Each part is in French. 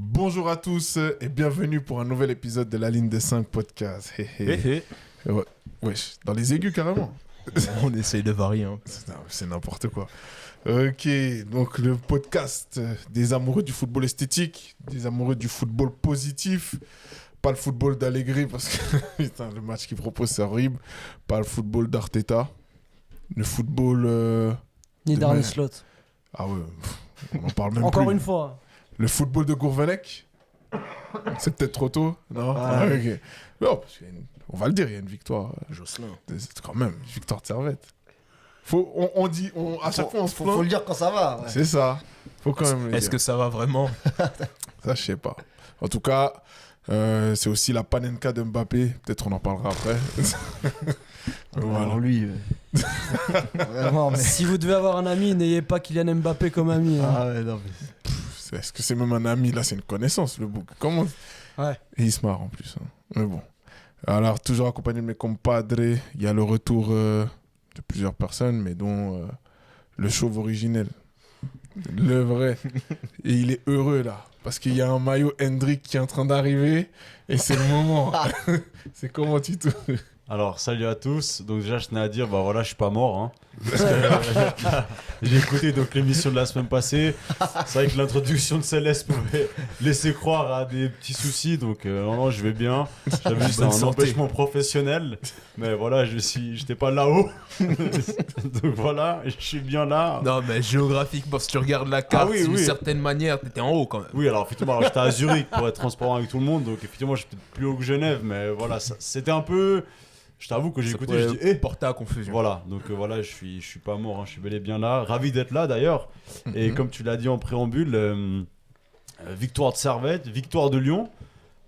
Bonjour à tous et bienvenue pour un nouvel épisode de la ligne des 5 podcast. Ouais, wesh, dans les aigus carrément. On essaye de varier. Hein. C'est n'importe quoi. Ok, donc le podcast des amoureux du football esthétique, des amoureux du football positif. Pas le football d'Allegri parce que putain, le match qu'il propose c'est horrible. Pas le football d'Arteta. Le football... Ni d'Arne Slot. Ah ouais, on en parle même Encore plus. une fois. Le football de Gourvenec. C'est peut-être trop tôt, non? Okay. Non, parce on va le dire, il y a une victoire. Jocelyn. C'est quand même une victoire de Servette. À chaque fois, on se plaint. Faut le dire quand ça va. Ouais. C'est ça. Faut quand même le Est-ce dire. que ça va vraiment? Ça, je sais pas. En tout cas, c'est aussi la panenka de Mbappé. Peut-être on en parlera après. Voilà. Alors lui, vraiment, mais... Si vous devez avoir un ami, n'ayez pas Kylian Mbappé comme ami. Hein. Ah ouais, non, mais... Est-ce que c'est même un ami? Là, c'est une connaissance, le bouc. Comment? Ouais. Et il se marre en plus. Hein. Mais bon. Alors, toujours accompagné de mes compadres, il y a le retour de plusieurs personnes, mais dont le chauve originel. Le vrai. Et il est heureux, là. Parce qu'il y a un maillot Hendrick qui est en train d'arriver. Et c'est le moment. C'est comment, Tito? Alors, salut à tous. Donc déjà, je tenais à dire, bah voilà, je suis pas mort. Hein, parce que, j'ai écouté donc l'émission de la semaine passée. C'est vrai que l'introduction de Céleste pouvait laisser croire à des petits soucis. Donc non, je vais bien. J'avais juste un empêchement professionnel. Mais voilà, j'étais pas là-haut. Donc voilà, je suis bien là. Non, mais géographiquement, si tu regardes la carte, oui, d'une oui. certaine manière, t'étais en haut quand même. Oui, alors effectivement, j'étais à Zurich pour être transparent avec tout le monde. Donc effectivement, j'étais plus haut que Genève. Mais voilà, c'était un peu... Je t'avoue que j'ai écouté, je dis porter à confusion. Voilà, donc voilà, je suis pas mort, hein, je suis bel et bien là, ravi d'être là d'ailleurs. Et comme tu l'as dit en préambule, victoire de Servette, victoire de Lyon.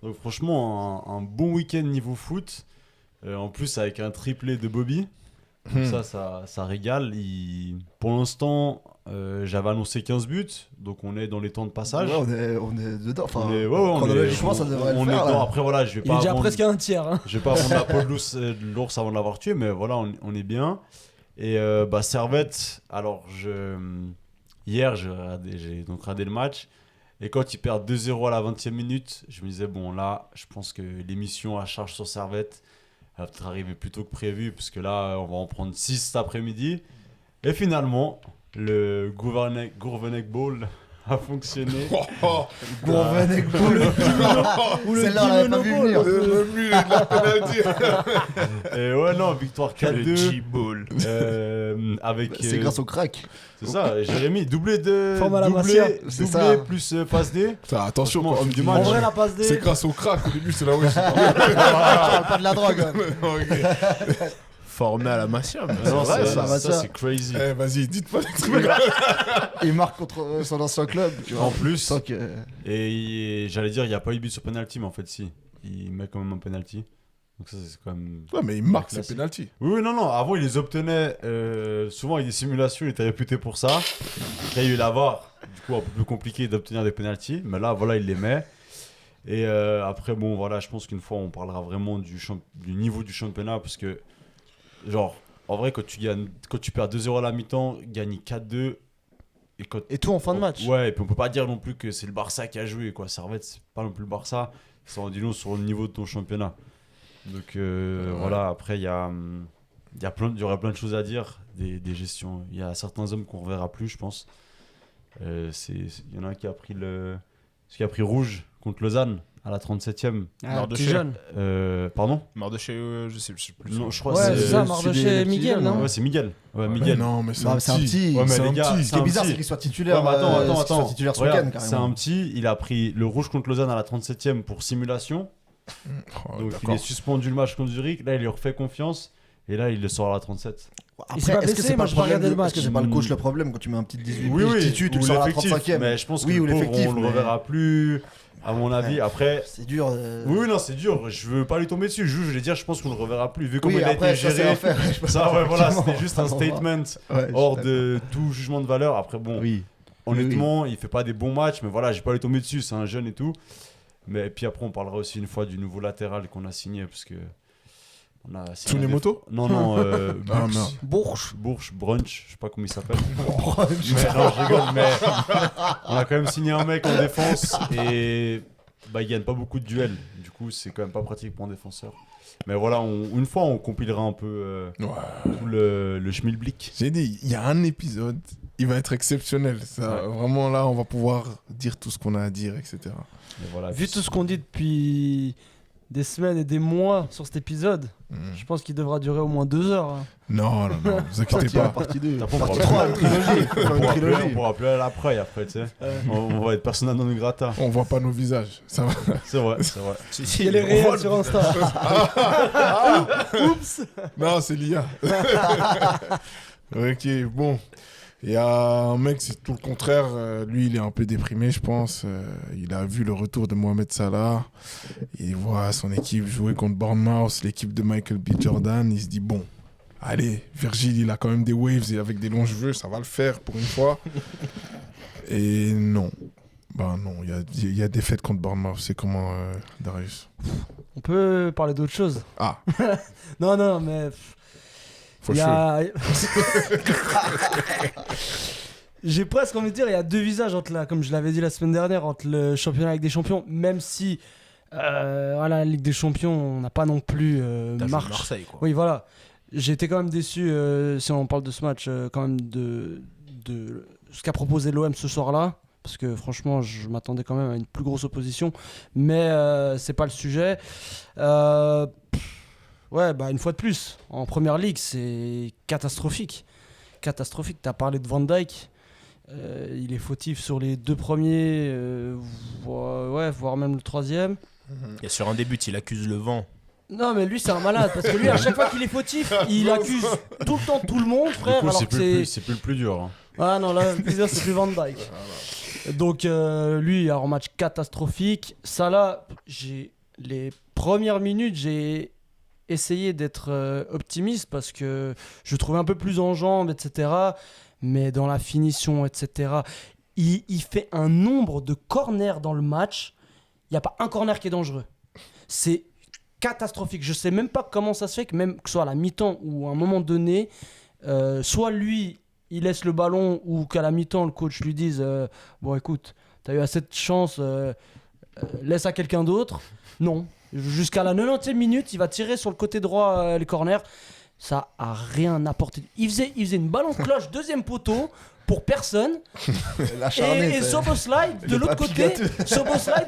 Donc franchement, un bon week-end niveau foot. En plus avec un triplé de Bobby. Donc ça régale. Pour l'instant, j'avais annoncé 15 buts, donc on est dans les temps de passage. Ouais, on est dedans. Enfin, chronologiquement, ça devrait on le est faire. dedans. Là. Après voilà, je vais Il est pas déjà vendre- presque à un tiers. Hein. Je vais pas vendre la peau de l'ours avant de l'avoir tué, mais voilà, on est bien. Et Servette, alors hier j'ai donc regardé le match. Et quand ils perdent 2-0 à la 20e minute, je me disais, bon là, je pense que l'émission à charge sur Servette, elle va peut-être arriver plus tôt que prévu, parce que là, on va en prendre 6 cet après-midi. Et finalement, le Gourvenec Ball a fonctionné. Gourvenec Boule. Celle-là, on l'avait pas vu venir. Le mur de la pénalty. Et ouais, non, victoire Le 4-2. G-Ball. Avec, C'est grâce au crack. C'est ça, Jérémy, doublé Forme à la Masia. C'est ça. plus passe D. Putain, attention, Franchement, quand homme tu du dis- match. En vrai, la passe C'est D. grâce au crack. Au début, c'est là où je suis On parle pas de la drogue. Hein. Formé à la Masia. mais Non, c'est vrai, ça va, ça. c'est crazy. Eh, vas-y, dites pas des trucs. Il marque contre son ancien club. Tu vois. En plus, Sans que... et j'allais dire, il n'y a pas eu but sur penalty, mais en fait, si. Il met quand même un penalty. Donc ça, c'est quand même. Ouais, mais il marque ses Classique. pénaltys. Oui, non. Avant, il les obtenait souvent avec des simulations. Il était réputé pour ça. Après, il y a eu la VAR. Du coup, un peu plus compliqué d'obtenir des penalties. Mais là, voilà, il les met. Et après, bon, voilà, je pense qu'une fois, on parlera vraiment du niveau du championnat. Parce que, genre, en vrai, quand tu perds 2-0 à la mi-temps, gagner 4-2. Et tout en fin de match. Ouais, et puis on peut pas dire non plus que c'est le Barça qui a joué, quoi. Servette, c'est pas non plus le Barça. Ça en dit long sur le niveau de ton championnat. Donc voilà, après, il y aurait plein de choses à dire, des gestions. Il y a certains hommes qu'on reverra plus, je pense. Il y en a un qui a pris rouge contre Lausanne à la 37e. Ah, de petit chez- jeune. Pardon? Mort de chez je sais plus. Non, je crois Ouais, que c'est ça, Mardoché Miguel, non? Ouais, c'est Miguel. Ouais, Mais Miguel. non, mais c'est Non, un mais c'est un petit. petit. Ouais, mais C'est les un gars, petit. Ce qui est bizarre, c'est qu'il soit titulaire. Ouais, mais attends, qu'il soit titulaire ce Regarde, week-end, c'est carrément. un petit, il a pris le rouge contre Lausanne à la 37e pour simulation. Oh, Donc il d'accord. est suspendu le match contre Zurich. Là, il lui refait confiance. Et là, il le sort à la 37. Après, Il s'est pas est-ce que blessé, c'est moi, pas j'ai le pas problème regardé le match. Est-ce que c'est pas le coach le problème quand tu mets un petit 18 Oui, piges oui. titu, tu Ou le sors à la l'effectif. 35e. Mais je pense que Oui, ou le pauvre, l'effectif, on le mais- reverra plus, à mon avis. Après, C'est dur. oui, non, c'est dur. Je veux pas lui tomber dessus. Je vais dire, je pense qu'on le reverra plus. Vu comment Oui, il a après, été ça, c'est géré. à faire. Ça, ouais, voilà, Effectivement. c'était juste un statement Ouais, je hors suis de tout jugement de valeur. Après, bon, Oui. honnêtement, il fait pas des bons matchs. Mais voilà, j'ai pas lui tomber dessus. C'est un jeune et tout. Mais puis après, on parlera aussi une fois du nouveau latéral qu'on a signé. Parce que On a signé Tous les un motos Non, non, Ah, merde. Bourges, Brunch, je sais pas comment il s'appelle. Mais non, je rigole, mais on a quand même signé un mec en défense et il gagne pas beaucoup de duels. Du coup, c'est quand même pas pratique pour un défenseur. Mais voilà, une fois, on compilera un peu tout le schmilblick. J'ai dit, il y a un épisode, il va être exceptionnel. Ça, vraiment, là, on va pouvoir dire tout ce qu'on a à dire, etc. Et voilà, Vu tout ce qu'on dit depuis des semaines et des mois sur cet épisode, Mm. je pense qu'il devra durer au moins 2 heures. Hein. Non, vous inquiétez Partie 1, pas. partie 2. T'as pas Partie pour 3, une trilogie. On pourra plus aller à l'après, après, tu sais. On va être persona non grata. On voit pas nos visages. Ça va. C'est vrai, c'est vrai. Il y a les réels sur Insta. Oups. Non, c'est l'IA. Ok, bon. Il y a un mec, c'est tout le contraire. Lui, il est un peu déprimé, je pense. Il a vu le retour de Mohamed Salah. Il voit son équipe jouer contre Bournemouth, l'équipe de Michael B. Jordan. Il se dit, bon, allez, Virgil, il a quand même des waves et avec des longs cheveux, ça va le faire pour une fois. Et non. Ben non, il y a des fêtes contre Bournemouth. C'est comment, Darius? On peut parler d'autre chose. Ah, Non, mais... faut il y chaud. a... J'ai presque envie de dire, il y a deux visages, comme je l'avais dit la semaine dernière, entre le championnat avec des champions, même si la Ligue des Champions, on n'a pas non plus T'as joué marche. Marseille, quoi. Oui, voilà. J'ai été quand même déçu, si on parle de ce match, quand même de ce qu'a proposé l'OM ce soir-là. Parce que franchement, je m'attendais quand même à une plus grosse opposition. Mais c'est pas le sujet. Une fois de plus, en première ligue, c'est catastrophique. Catastrophique. T'as parlé de Van Dijk. Il est fautif sur les deux premiers, voire même le troisième. Et sur un début, il accuse le vent. Non, mais lui, c'est un malade. Parce que lui, à chaque fois qu'il est fautif, il accuse tout le temps tout le monde, Du frère. coup, Alors c'est que plus le plus dur. Hein. Ah non, là, le plaisir, c'est plus Van Dijk. Donc, lui, alors, match catastrophique. Salah, les premières minutes, j'ai essayé d'être optimiste parce que je le trouvais un peu plus en jambes, etc. Mais dans la finition, etc., il fait un nombre de corners dans le match. Il n'y a pas un corner qui est dangereux. C'est catastrophique. Je sais même pas comment ça se fait que même que ce soit à la mi-temps ou à un moment donné, soit lui il laisse le ballon ou qu'à la mi-temps le coach lui dise bon écoute, t'as eu assez de chance, laisse à quelqu'un d'autre. Non, jusqu'à la 90e minute il va tirer sur le côté droit les corners. Ça a rien apporté. Il faisait une balle en cloche deuxième poteau pour personne. Et Szoboszlai de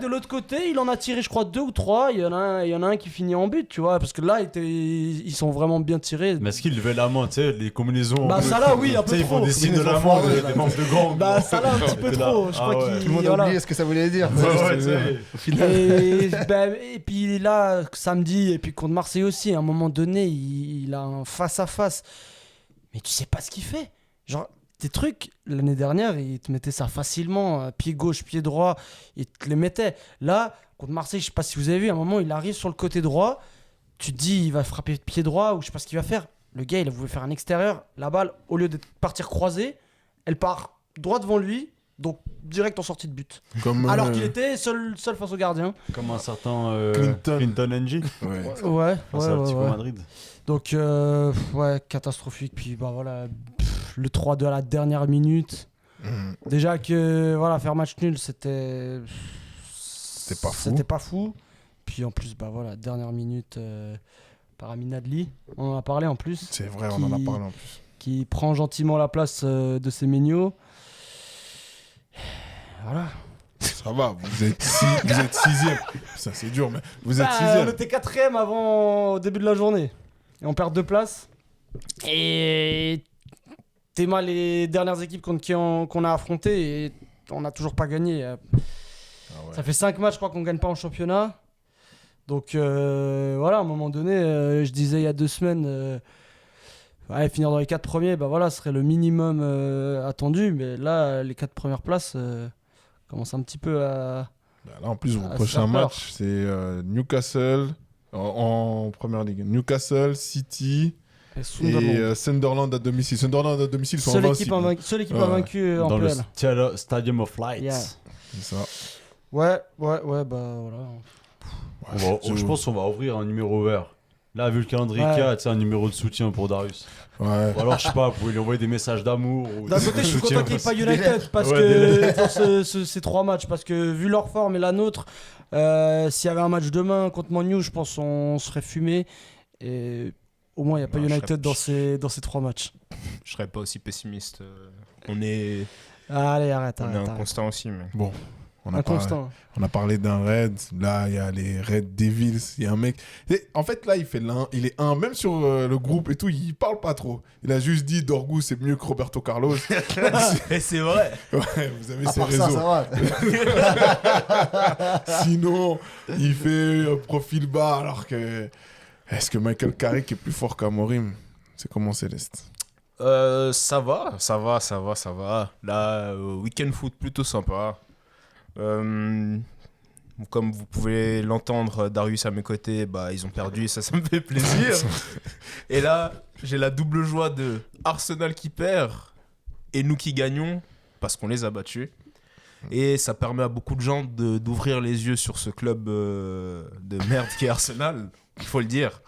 l'autre côté, il en a tiré je crois 2 ou 3. Il y en a un qui finit en but, tu vois, parce que là ils sont vraiment bien tirés. Mais est-ce qu'il levait la main, tu sais, les combinaisons. Bah ça là oui, un peu Ils font trop. des signes de la main, des membres de gang. Bah ça là un petit peu trop. Je crois qu'il Tout le monde a oublié ce que ça voulait dire. Ouais, tu sais. Au final. Et puis là, samedi, et puis contre Marseille aussi, à un moment donné, il a un face-à-face. Mais tu sais pas ce qu'il fait. Genre, tes trucs, l'année dernière, il te mettait ça facilement, pied gauche, pied droit, il te les mettait. Là, contre Marseille, je sais pas si vous avez vu, à un moment, il arrive sur le côté droit, tu te dis, il va frapper pied droit, ou je sais pas ce qu'il va faire. Le gars, il voulait faire un extérieur, la balle, au lieu de partir croisée, elle part droit devant lui, donc direct en sortie de but. Comme, Alors qu'il était seul face au gardien. Comme un certain Clinton. NG. Ouais. Ouais, Face à Atlético Madrid. Donc, catastrophique. Puis, voilà, le 3-2 à la dernière minute. Mhm. Déjà que, faire match nul, c'était pas fou. C'était pas fou. Puis, en plus, dernière minute par Amin Adli. On en a parlé en plus. C'est vrai, on en a parlé en plus. Qui prend gentiment la place de Semenyo. Voilà. Ça va, vous êtes sixième. Ça, c'est dur, mais vous êtes On sixième. était 4ème au début de la journée. Et on perd 2 places. Et t'es mal les dernières équipes contre qui qu'on a affronté et on n'a toujours pas gagné. Ah ouais. Ça fait 5 matchs, je crois, qu'on gagne pas en championnat. Donc à un moment donné, je disais il y a 2 semaines, finir dans les 4 premiers, ce serait le minimum attendu. Mais là, les 4 premières places commencent un petit peu à... Là, en plus, vos Ah, prochains ça part. matchs, c'est Newcastle en première ligue. Newcastle, City Et Sunderland. et Sunderland à domicile. Sunderland à domicile sont Seule invincibles. équipe Ouais. invaincue en Dans le PL. Stadium of Lights. Yeah. C'est ça. Ouais, voilà. Je pense qu'on va ouvrir un numéro vert. Là, vu le calendrier Ouais. qu'il y a, tu sais, un numéro de soutien pour Darius. Ouais. Ou alors, je sais pas, vous pouvez lui envoyer des messages d'amour. Ou D'un de côté, je suis soutien. content qu'il n'y ait pas United parce Ouais, que dans ces 3 matchs, parce que vu leur forme et la nôtre, s'il y avait un match demain contre Man U, je pense qu'on serait fumé. Et au moins, il n'y a pas Non, je United serais- dans ces 3 matchs. Je serais pas aussi pessimiste. On est, Allez, arrête. on est arrête. inconstant aussi. Mais... Bon, on a parlé, Inconstant. on a parlé d'un raid. Là, il y a les Red Devils. Il y a un mec. Et en fait, là, il est un. Même sur le groupe et tout, il parle pas trop. Il a juste dit Dorgu, c'est mieux que Roberto Carlos. Et c'est vrai. Ouais, vous avez À ses part ça, réseaux. ça va. Sinon, il fait un profil bas alors que. Est-ce que Michael Carrick est plus fort qu'Amorim? C'est comment, Céleste? Ça va. Là, week-end foot plutôt sympa. Comme vous pouvez l'entendre, Darius à mes côtés, bah, ils ont perdu et ça me fait plaisir. Et là, j'ai la double joie de Arsenal qui perd et nous qui gagnons parce qu'on les a battus. Et ça permet à beaucoup de gens d'ouvrir les yeux sur ce club de merde qui est Arsenal, il faut le dire.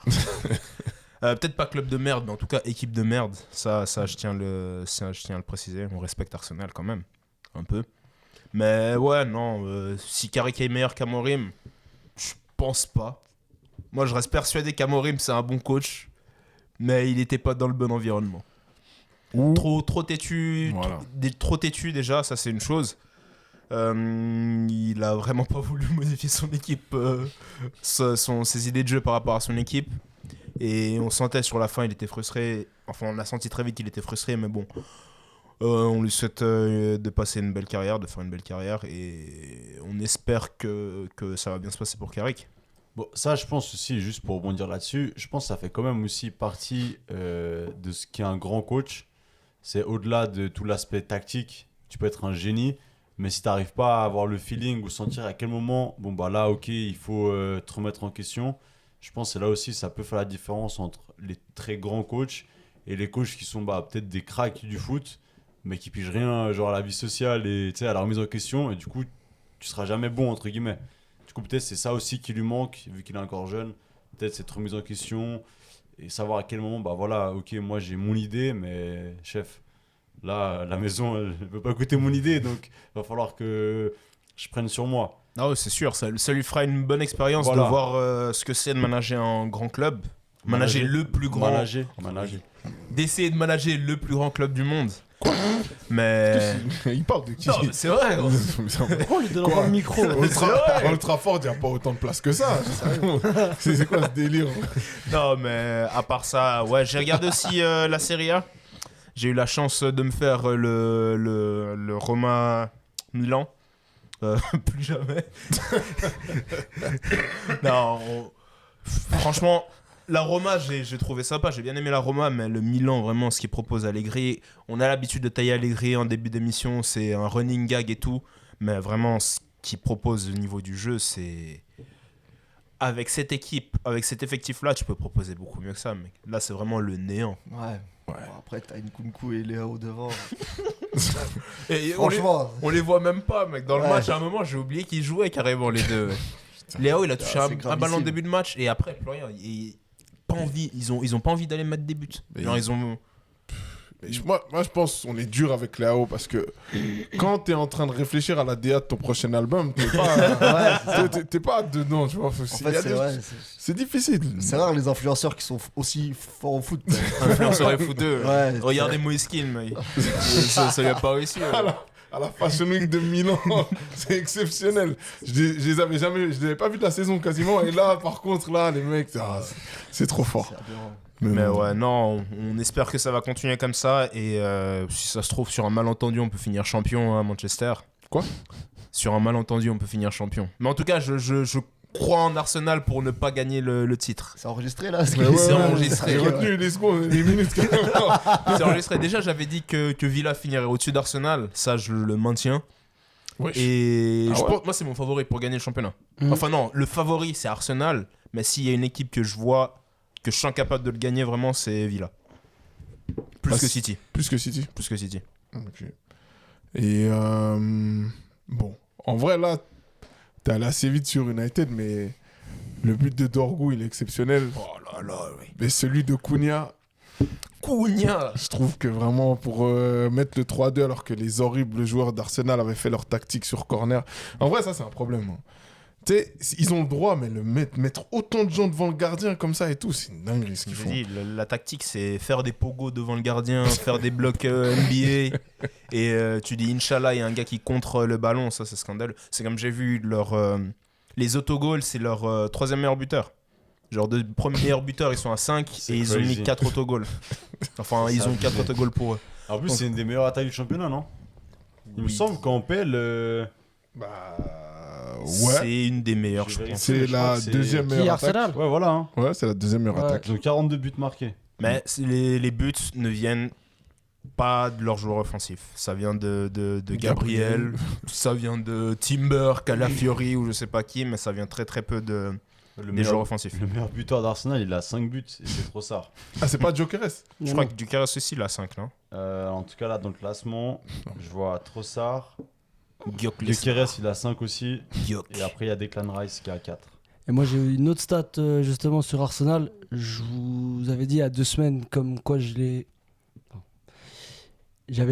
Peut-être pas club de merde, mais en tout cas équipe de merde. Ça je tiens à le préciser. On respecte Arsenal quand même, un peu. Mais ouais, non, si Carrick est meilleur qu'Amorim, je pense pas. Moi, je reste persuadé qu'Amorim, c'est un bon coach, mais il n'était pas dans le bon environnement. Trop têtu, Voilà. trop têtu déjà, ça c'est une chose. Il a vraiment pas voulu modifier son équipe, ses idées de jeu par rapport à son équipe. Et on sentait sur la fin, il était frustré. Enfin, on a senti très vite qu'il était frustré, mais bon. On lui souhaite de passer une belle carrière, de faire une belle carrière. Et on espère que ça va bien se passer pour Carrick. Bon, ça, je pense aussi, juste pour rebondir là-dessus, je pense que ça fait quand même aussi partie de ce qu'est un grand coach. C'est au-delà de tout l'aspect tactique, tu peux être un génie, mais si tu n'arrives pas à avoir le feeling ou sentir à quel moment, bon, bah là, ok, il faut te remettre en question. Je pense que c'est là aussi, ça peut faire la différence entre les très grands coachs et les coachs qui sont bah, peut-être des cracks du foot, mais qui pigent rien genre à la vie sociale et à la remise en question, et du coup, tu seras jamais bon, entre guillemets. Du coup, peut-être c'est ça aussi qui lui manque, vu qu'il est encore jeune. Peut-être cette remise en question et savoir à quel moment, bah voilà, ok, moi j'ai mon idée, mais chef, là, la maison, elle ne peut pas écouter mon idée, donc il va falloir que je prenne sur moi. Ah ouais, c'est sûr, ça lui fera une bonne expérience Voilà. de voir ce que c'est de manager un grand club. Manager le plus grand. Manager. D'essayer de manager le plus grand club du monde. Mais. Il parle de qui? Non, mais c'est vrai, gros. Pourquoi on lui donne Quoi pas le micro Old Trafford, il n'y a pas autant de place que ça. C'est quoi ce délire? Non, mais à part ça, ouais, j'ai regardé aussi la Serie A. J'ai eu la chance de me faire le Roma Milan. Plus jamais. Non, franchement, la Roma, j'ai trouvé sympa. J'ai bien aimé la Roma, mais le Milan, vraiment, ce qu'il propose Allegri, on a l'habitude de tailler Allegri en début d'émission, c'est un running gag et tout. Mais vraiment, ce qu'il propose au niveau du jeu, c'est. Avec cette équipe, avec cet effectif-là, tu peux proposer beaucoup mieux que ça, mec. Là, c'est vraiment le néant. Ouais. Bon, après, t'as Nkunku et Léo devant. Et Franchement. on les voit même pas, mec. Dans le Ouais. match, à un moment, j'ai oublié qu'ils jouaient carrément, les deux. Léo, il a touché c'est un gravissime. ballon en début de match et après, plus rien. Pas envie, ils ont pas envie d'aller mettre des buts. Genre, ils ont. Mais moi, je pense qu'on est dur avec Léo parce que quand t'es en train de réfléchir à la DA de ton prochain album, t'es pas, t'es pas dedans, tu vois. En fait, c'est vrai. C'est difficile. C'est rare les influenceurs qui sont aussi forts au foot. Influenceurs et footeux. Ouais, Regardez Moïse Keane, mec. ça lui a pas réussi. À la Fashion Week de Milan, c'est exceptionnel. Je les avais pas vus de la saison quasiment. Et là, par contre, là, les mecs, c'est trop fort. c'est aberrant. Mais ouais, non, on espère que ça va continuer comme ça. Et si ça se trouve, sur un malentendu, on peut finir champion à Manchester. Quoi ? Sur un malentendu, on peut finir champion. Mais en tout cas, je crois en Arsenal pour ne pas gagner le titre. C'est enregistré là Mais ouais, C'est ouais, enregistré. J'ai retenu les secondes, les minutes. C'est enregistré. Déjà, j'avais dit que Villa finirait au-dessus d'Arsenal. Ça, je le maintiens. Wesh. Et Ah je ouais pense, moi, c'est mon favori pour gagner le championnat. Mhm. Enfin, non, le favori, c'est Arsenal. Mais s'il y a une équipe que je vois, que je sens capable de le gagner vraiment, c'est Villa. Plus Bah, que City. Plus que City. Plus que City. Ok. Et bon, en vrai, là, t'es allé assez vite sur United, mais le but de Dorgu, il est exceptionnel. Oh là là là, oui. Mais celui de Cunha, Cunha. je trouve que vraiment pour mettre le 3-2 alors que les horribles joueurs d'Arsenal avaient fait leur tactique sur corner. En vrai, ça, c'est un problème. Hein. Tu sais, ils ont le droit, mais mettre autant de gens devant le gardien comme ça et tout, c'est une dinguerie ce qu'ils Je font. dis, la tactique, c'est faire des pogos devant le gardien, faire des blocs NBA. Et tu dis, Inch'Allah, il y a un gars qui contre le ballon. Ça, c'est scandaleux. C'est comme j'ai vu les autogols, c'est leur troisième meilleur buteur. Genre, deux premiers meilleurs buteurs, ils sont à 5 C'est et ils ont mis crazy. 4 autogols. Enfin, ils C'est ont 4 abusé. autogols pour eux. En plus, c'est une des meilleures attaques du championnat, non? Il me semble qu'en PL, Bah. Ouais. C'est une des meilleures, Je je vérifie. pense. C'est je crois la que c'est- deuxième Qui, meilleure attaque. Arsenal? ouais, voilà. Hein. Ouais, c'est la deuxième meilleure Ouais. attaque. Ils ont 42 buts marqués. Mais les buts ne viennent pas de leurs joueurs offensifs. Ça vient de Gabriel, ça vient de Timber, Calafiori ou je sais pas qui, mais ça vient très très peu Le des joueurs offensifs. le meilleur buteur d'Arsenal, il a 5 buts et c'est Trossard. Ah, c'est pas Jokeres. Je crois que Ducares aussi, il a 5, non En tout cas, là, dans le classement, je vois Trossard. Gyökeres. Gyökeres, il a 5 aussi. Gyök. Et après, il y a Declan Rice qui a 4. Et moi, j'ai eu une autre stat justement sur Arsenal. Je vous avais dit il y a 2 semaines comme quoi j'avais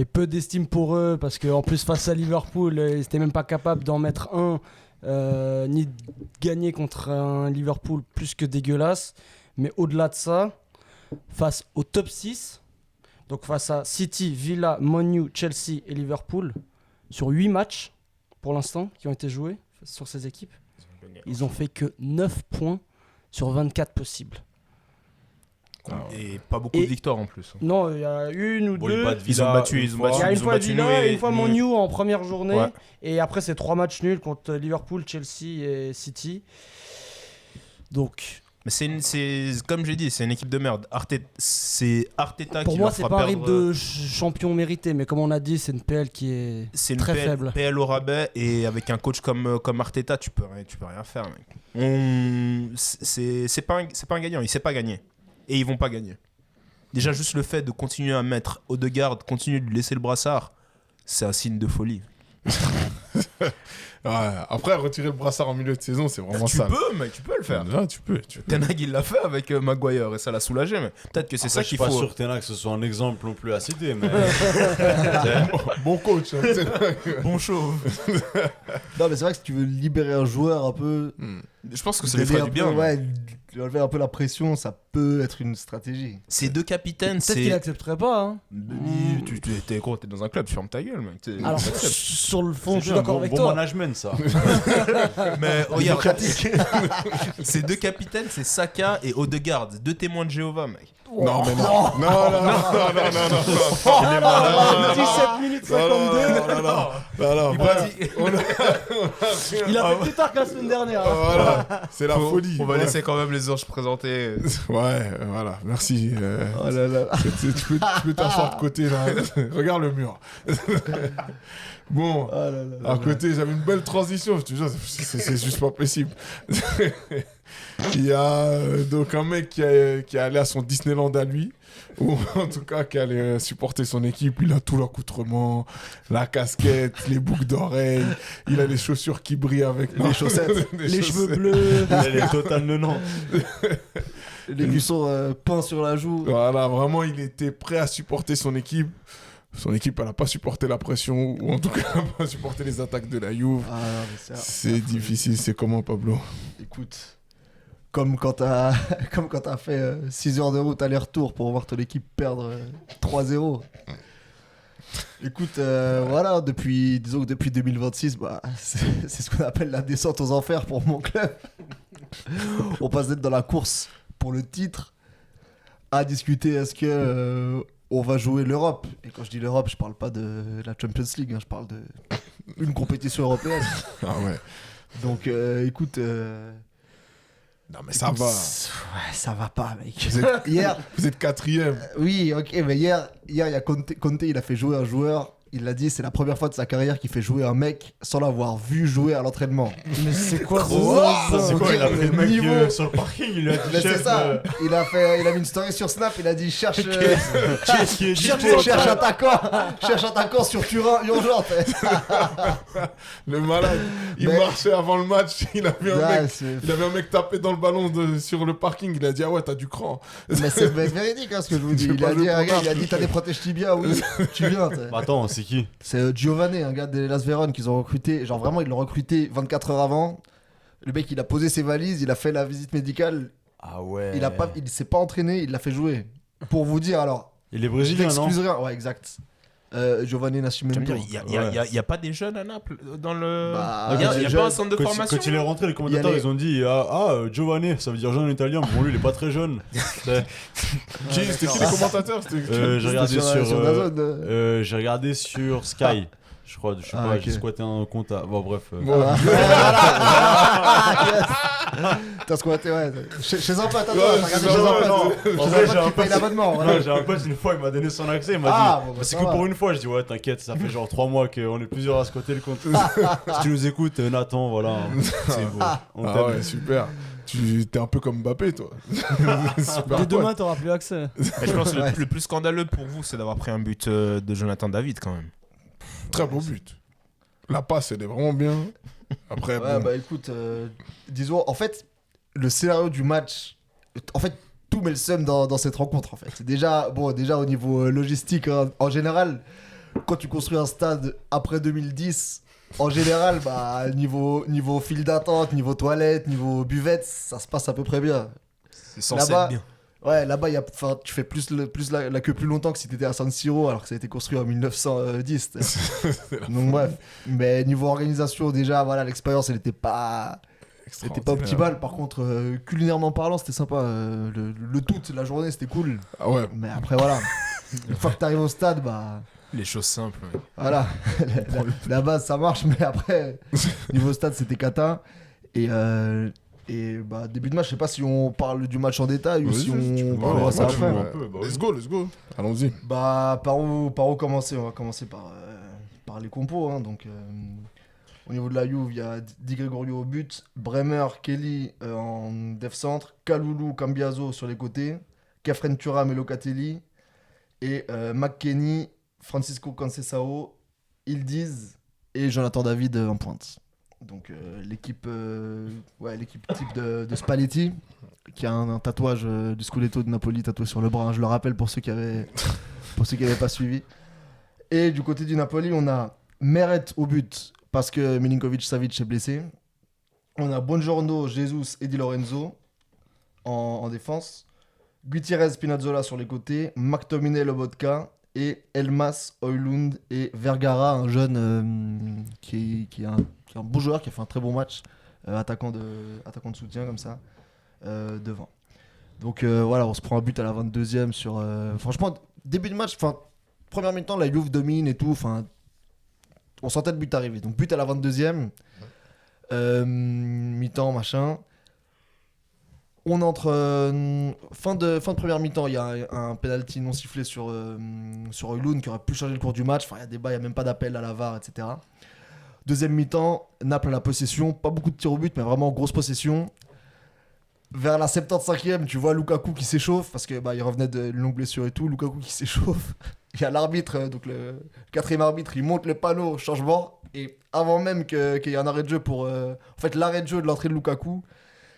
peu d'estime pour eux parce qu'en plus, face à Liverpool, ils n'étaient même pas capables d'en mettre un ni de gagner contre un Liverpool plus que dégueulasse. Mais au-delà de ça, face au top 6, donc face à City, Villa, Man U, Chelsea et Liverpool, sur 8 matchs pour l'instant qui ont été joués sur ces équipes, ils ont fait que 9 points sur 24 possibles. Et pas beaucoup de victoires en plus. Non, il y a une ou Bon, deux. ils battent Ils ont Villa battu, une ils ont fois. Il y a une ils ont fois battu Villa nous et une fois nous- Man U en première journée. Ouais. Et après, c'est 3 matchs nuls contre Liverpool, Chelsea et City. Donc, Mais c'est comme j'ai dit, c'est une équipe de merde. C'est Arteta pour qui moi, leur c'est fera pas un perdre. rythme de champion mérité. Mais comme on a dit, c'est une PL qui est C'est une très PL, faible. PL au rabais et avec un coach comme Arteta, tu peux rien faire, mec. C'est pas un gagnant, il sait pas gagner. Et ils vont pas gagner. Déjà, juste le fait de continuer à mettre Odegaard, continuer de lui laisser le brassard, c'est un signe de folie. Ouais, après, retirer le brassard en milieu de saison, c'est vraiment Tu sale. peux, mec, tu peux le faire. Là, tu peux. Ten Hag, il l'a fait avec Maguire et ça l'a soulagé, mais peut-être que c'est ça Je suis qu'il pas faut. sûr que Ten Hag ce soit un exemple non plus à citer, mais Bon coach. Hein, c'est- Bon show. Non, mais c'est vrai que si tu veux libérer un joueur un peu. Je pense que ça lui donner ferait un du peu- bien. Ouais, lui enlever un peu la pression, ça peut être une stratégie. Ces deux capitaines, Peut-être qu'il c'est. accepterait pas. Hein. T'es gros, t'es dans un club, tu fermes ta gueule, mec. Alors, sur le fond, c'est je suis un d'accord bon, avec bon toi. management ça. Mais regarde, Démocratique. ces deux capitaines, c'est Saka et Odegaard, deux témoins de Jéhovah, mec. Non, mais non. Non, non, non, non, non, non, non. Ah, 17 minutes Non, non, 52. non, non, non, non, non, Il bref, Il a fait plus tard que la semaine dernière. hein. voilà, c'est la folie. On va Bref. laisser quand même les anges présenter. Ouais, voilà, merci. Oh là là. Tu peux t'asseoir de côté là. Regarde le mur. Bon, Oh là là là. à côté, j'avais une belle transition, je te jure, c'est juste pas possible. Il y a donc un mec qui est allé à son Disneyland à lui, ou en tout cas qui allait supporter son équipe. Il a tout l'accoutrement, la casquette, les boucles d'oreilles, il a les chaussures qui brillent avec Les chaussettes. Les cheveux bleus. Elle est totale de Nantes. Les buissons peints sur la joue. Voilà, vraiment, il était prêt à supporter son équipe. Son équipe, elle n'a pas supporté la pression, ou en tout cas, elle n'a pas supporté les attaques de la Juve. Ah, non, mais C'est difficile, c'est comment, Pablo? Écoute, comme quand t'as fait 6 heures de route aller-retour pour voir ton équipe perdre 3-0. Écoute, voilà, disons que depuis 2026, bah, c'est ce qu'on appelle la descente aux enfers pour mon club. On passe d'être dans la course pour le titre à discuter est-ce que on va jouer l'Europe. Et quand je dis l'Europe, je parle pas de la Champions League, hein, je parle d'une compétition européenne. Ah ouais. Donc écoute... Non, mais ça écoute, va. Ouais, ça va pas, mec. Vous êtes, Hier, vous êtes quatrième. oui, ok, mais hier il y a Conte, il a fait jouer un joueur il l'a dit, c'est la première fois de sa carrière qu'il fait jouer un mec sans l'avoir vu jouer à l'entraînement. Mais c'est quoi C'est quoi, il a fait le mec Niveau. sur le parking, il lui a dit Mais c'est chef, ça, il a mis une story sur Snap, il a dit cherche qui est cherche attaquant sur Turin urgente. Le malade, il Mais- marchait avant le match, il avait Ouais, c'est- il avait un mec tapé dans le ballon sur le parking, il a dit ah ouais t'as du cran. Mais c'est véridique hein, ce que je vous dis. C'est Il pas a le dit, bon regarde, il a âge. dit t'as des protèges tibia, oui, tu viens. t'sais. Bah, attends, c'est qui? C'est Giovanni, un gars de Las Véron qu'ils ont recruté. Genre vraiment, ils l'ont recruté 24 heures avant. Le mec, il a posé ses valises, il a fait la visite médicale. Ah ouais. Il s'est pas entraîné, il l'a fait jouer. Pour vous dire alors. Il est Je brésilien, non? t'excuse rien. Ouais, exact. Giovanni Tu vas Nascimento. me dire, il y a pas des jeunes à Naples dans le. Bah, Il y a les pas jeunes, un centre de formation. Quand il est rentré, les commentateurs, Il y a les- ils ont dit Giovanni, ça veut dire jeune en italien. Bon, lui, il est pas très jeune. C'était qui les commentateurs? J'ai regardé sur. Dazn. J'ai regardé sur Sky. Je crois, je sais Ah, pas, ok. j'ai squatté un compte à. Bon, bref. Bon, T'as squatté, ouais. Chez un pote, attends, Ouais, t'as regardé c'est chez ça, un ouais, pote. non. En Chez vrai, un j'ai pote un qui paye pote. l'abonnement. voilà. J'ai un pote, une fois, il m'a donné son accès. Il m'a Ah, dit bon, bah, c'est ça que va. pour une fois. Je dis ouais, t'inquiète, ça fait genre 3 mois qu'on est plusieurs à squatter le compte. Si tu nous écoutes, Nathan, voilà. C'est beau. On ah t'aime. ouais, super. Tu t'es un peu comme Mbappé, toi. Super Dès demain, pote. t'auras plus accès. Mais je pense que Ouais. le plus scandaleux pour vous, c'est d'avoir pris un but de Jonathan David quand même. Très beau but. La passe, elle est vraiment bien. Après, Ouais, bon. bah écoute, disons, en fait, le scénario du match, en fait, tout met le seum dans cette rencontre, en fait. C'est déjà au niveau logistique, hein, en général, quand tu construis un stade après 2010, en général, bah, niveau file d'attente, niveau toilette, niveau buvette, ça se passe à peu près bien. C'est censé Là-bas, être bien. Ouais, là-bas, tu fais plus la queue plus longtemps que si t'étais à San Siro, alors que ça a été construit en 1910. Donc bref, mais niveau organisation, déjà, voilà, l'expérience, elle était pas optimale. Par contre, culinairement parlant, c'était sympa. Le tout, la journée, c'était cool. Ah ouais. Mais après, voilà, une fois que t'arrives au stade, bah Les choses simples. Ouais. voilà, la base, ça marche, mais après, niveau stade, c'était cata. Et bah, début de match, je sais pas si on parle du match en détail ou Vas-y, si tu peux on parler. parlera ça Match, après. ouais. un peu, bah oui. Let's go. Allons-y. Bah, par où commencer? On va commencer par les compos. Hein. Donc, au niveau de la Juve, il y a Di Gregorio au but, Bremer, Kelly en def centre, Kalulu, Cambiaso sur les côtés, Kefren Thuram et Locatelli, et McKennie, Francisco Conceição, Ildiz et Jonathan David en pointe. Donc l'équipe type de Spalletti, qui a un tatouage du Scudetto de Napoli tatoué sur le bras, hein, je le rappelle pour ceux qui avaient pas suivi. Et du côté du Napoli, on a Meret au but parce que Milinkovic-Savic est blessé. On a Buongiorno, Jesus et Di Lorenzo en défense. Gutierrez, Spinazzola sur les côtés. McTominay, Lobotka. Et Elmas, Højlund et Vergara, un jeune qui est un beau joueur, qui a fait un très bon match, attaquant de soutien comme ça, devant. Donc voilà, on se prend un but à la 22e sur... franchement, début de match, première mi-temps, la Juve domine et tout, on sentait le but arriver. Donc but à la 22e, mi-temps, machin. On entre fin de première mi-temps, il y a un penalty non sifflé sur Højlund qui aurait pu changer le cours du match. Enfin, il y a débat, il n'y a même pas d'appel à la VAR, etc. Deuxième mi-temps, Naples a la possession, pas beaucoup de tirs au but, mais vraiment grosse possession. Vers la 75e, tu vois Lukaku qui s'échauffe parce que il revenait d'une longue blessure et tout. Lukaku qui s'échauffe. Il y a l'arbitre, donc le quatrième arbitre, il monte le panneau changement et avant même qu'il y ait un arrêt de jeu pour, en fait, l'arrêt de jeu de l'entrée de Lukaku.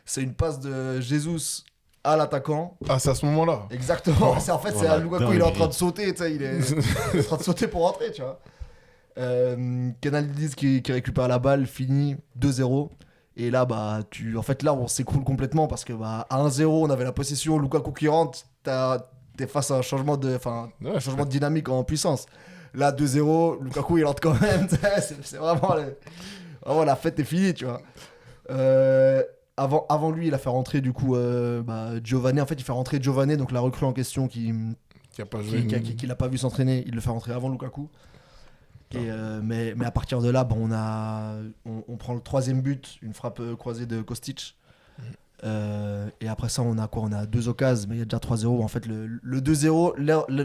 C'est une passe de Jesus à l'attaquant. Ah, c'est à ce moment-là. Exactement. C'est Voilà, Lukaku, il est en train de sauter, tu sais, il est en train de sauter pour rentrer, tu vois. Kenalidis qui récupère la balle, finit 2-0. Et là, en fait, là, on s'écroule complètement parce que à 1-0, on avait la possession, Lukaku qui rentre, t'es face à un changement de dynamique en puissance. Là, 2-0, Lukaku, il rentre quand même. C'est vraiment la fête est finie, tu vois. Avant lui, il a fait rentrer du coup Giovanni. En fait, il fait rentrer Giovanni, donc la recrue en question qui a pas joué. l'a pas vu s'entraîner. Il le fait rentrer avant Lukaku. Et, mais à partir de là, on prend le troisième but, une frappe croisée de Kostic. Et après ça, on a 2 occasions, mais il y a déjà 3-0. En fait, le 2-0,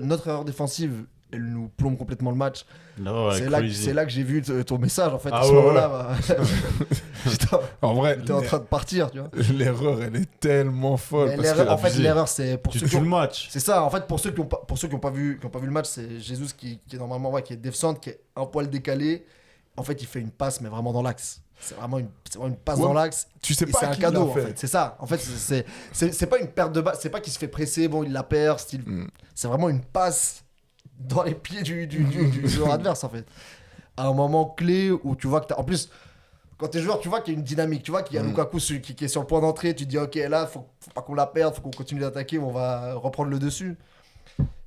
notre erreur défensive elle nous plombe complètement le match. L'erreur, elle est crazy. C'est là que j'ai vu ton message en fait. Ah à ce ouais, moment-là, bah, En vrai, j'étais en train de partir, tu vois. l'erreur, elle est tellement folle. Mais Parce l'erreur- que en fait, abusé. l'erreur, c'est pour Tu ceux te qui joues ont... le match. C'est ça, en fait, pour ceux qui n'ont pas vu le match, c'est Jesus qui est normalement, qui est défensante, qui est un poil décalé. En fait, il fait une passe, mais vraiment dans l'axe. C'est vraiment une passe Ouais, dans l'axe. tu sais Et pas c'est à un qui cadeau, il en l'a fait. C'est ça. En fait, c'est pas une perte de balle. C'est pas qu'il se fait presser, bon, il la perd. Style... C'est vraiment une passe dans les pieds du joueur adverse, en fait. À un moment clé où tu vois que en plus, quand t'es joueur, tu vois qu'il y a une dynamique. Tu vois qu'il y a Lukaku qui est sur le point d'entrée. Tu te dis, ok, là, faut pas qu'on la perde, faut qu'on continue d'attaquer, on va reprendre le dessus.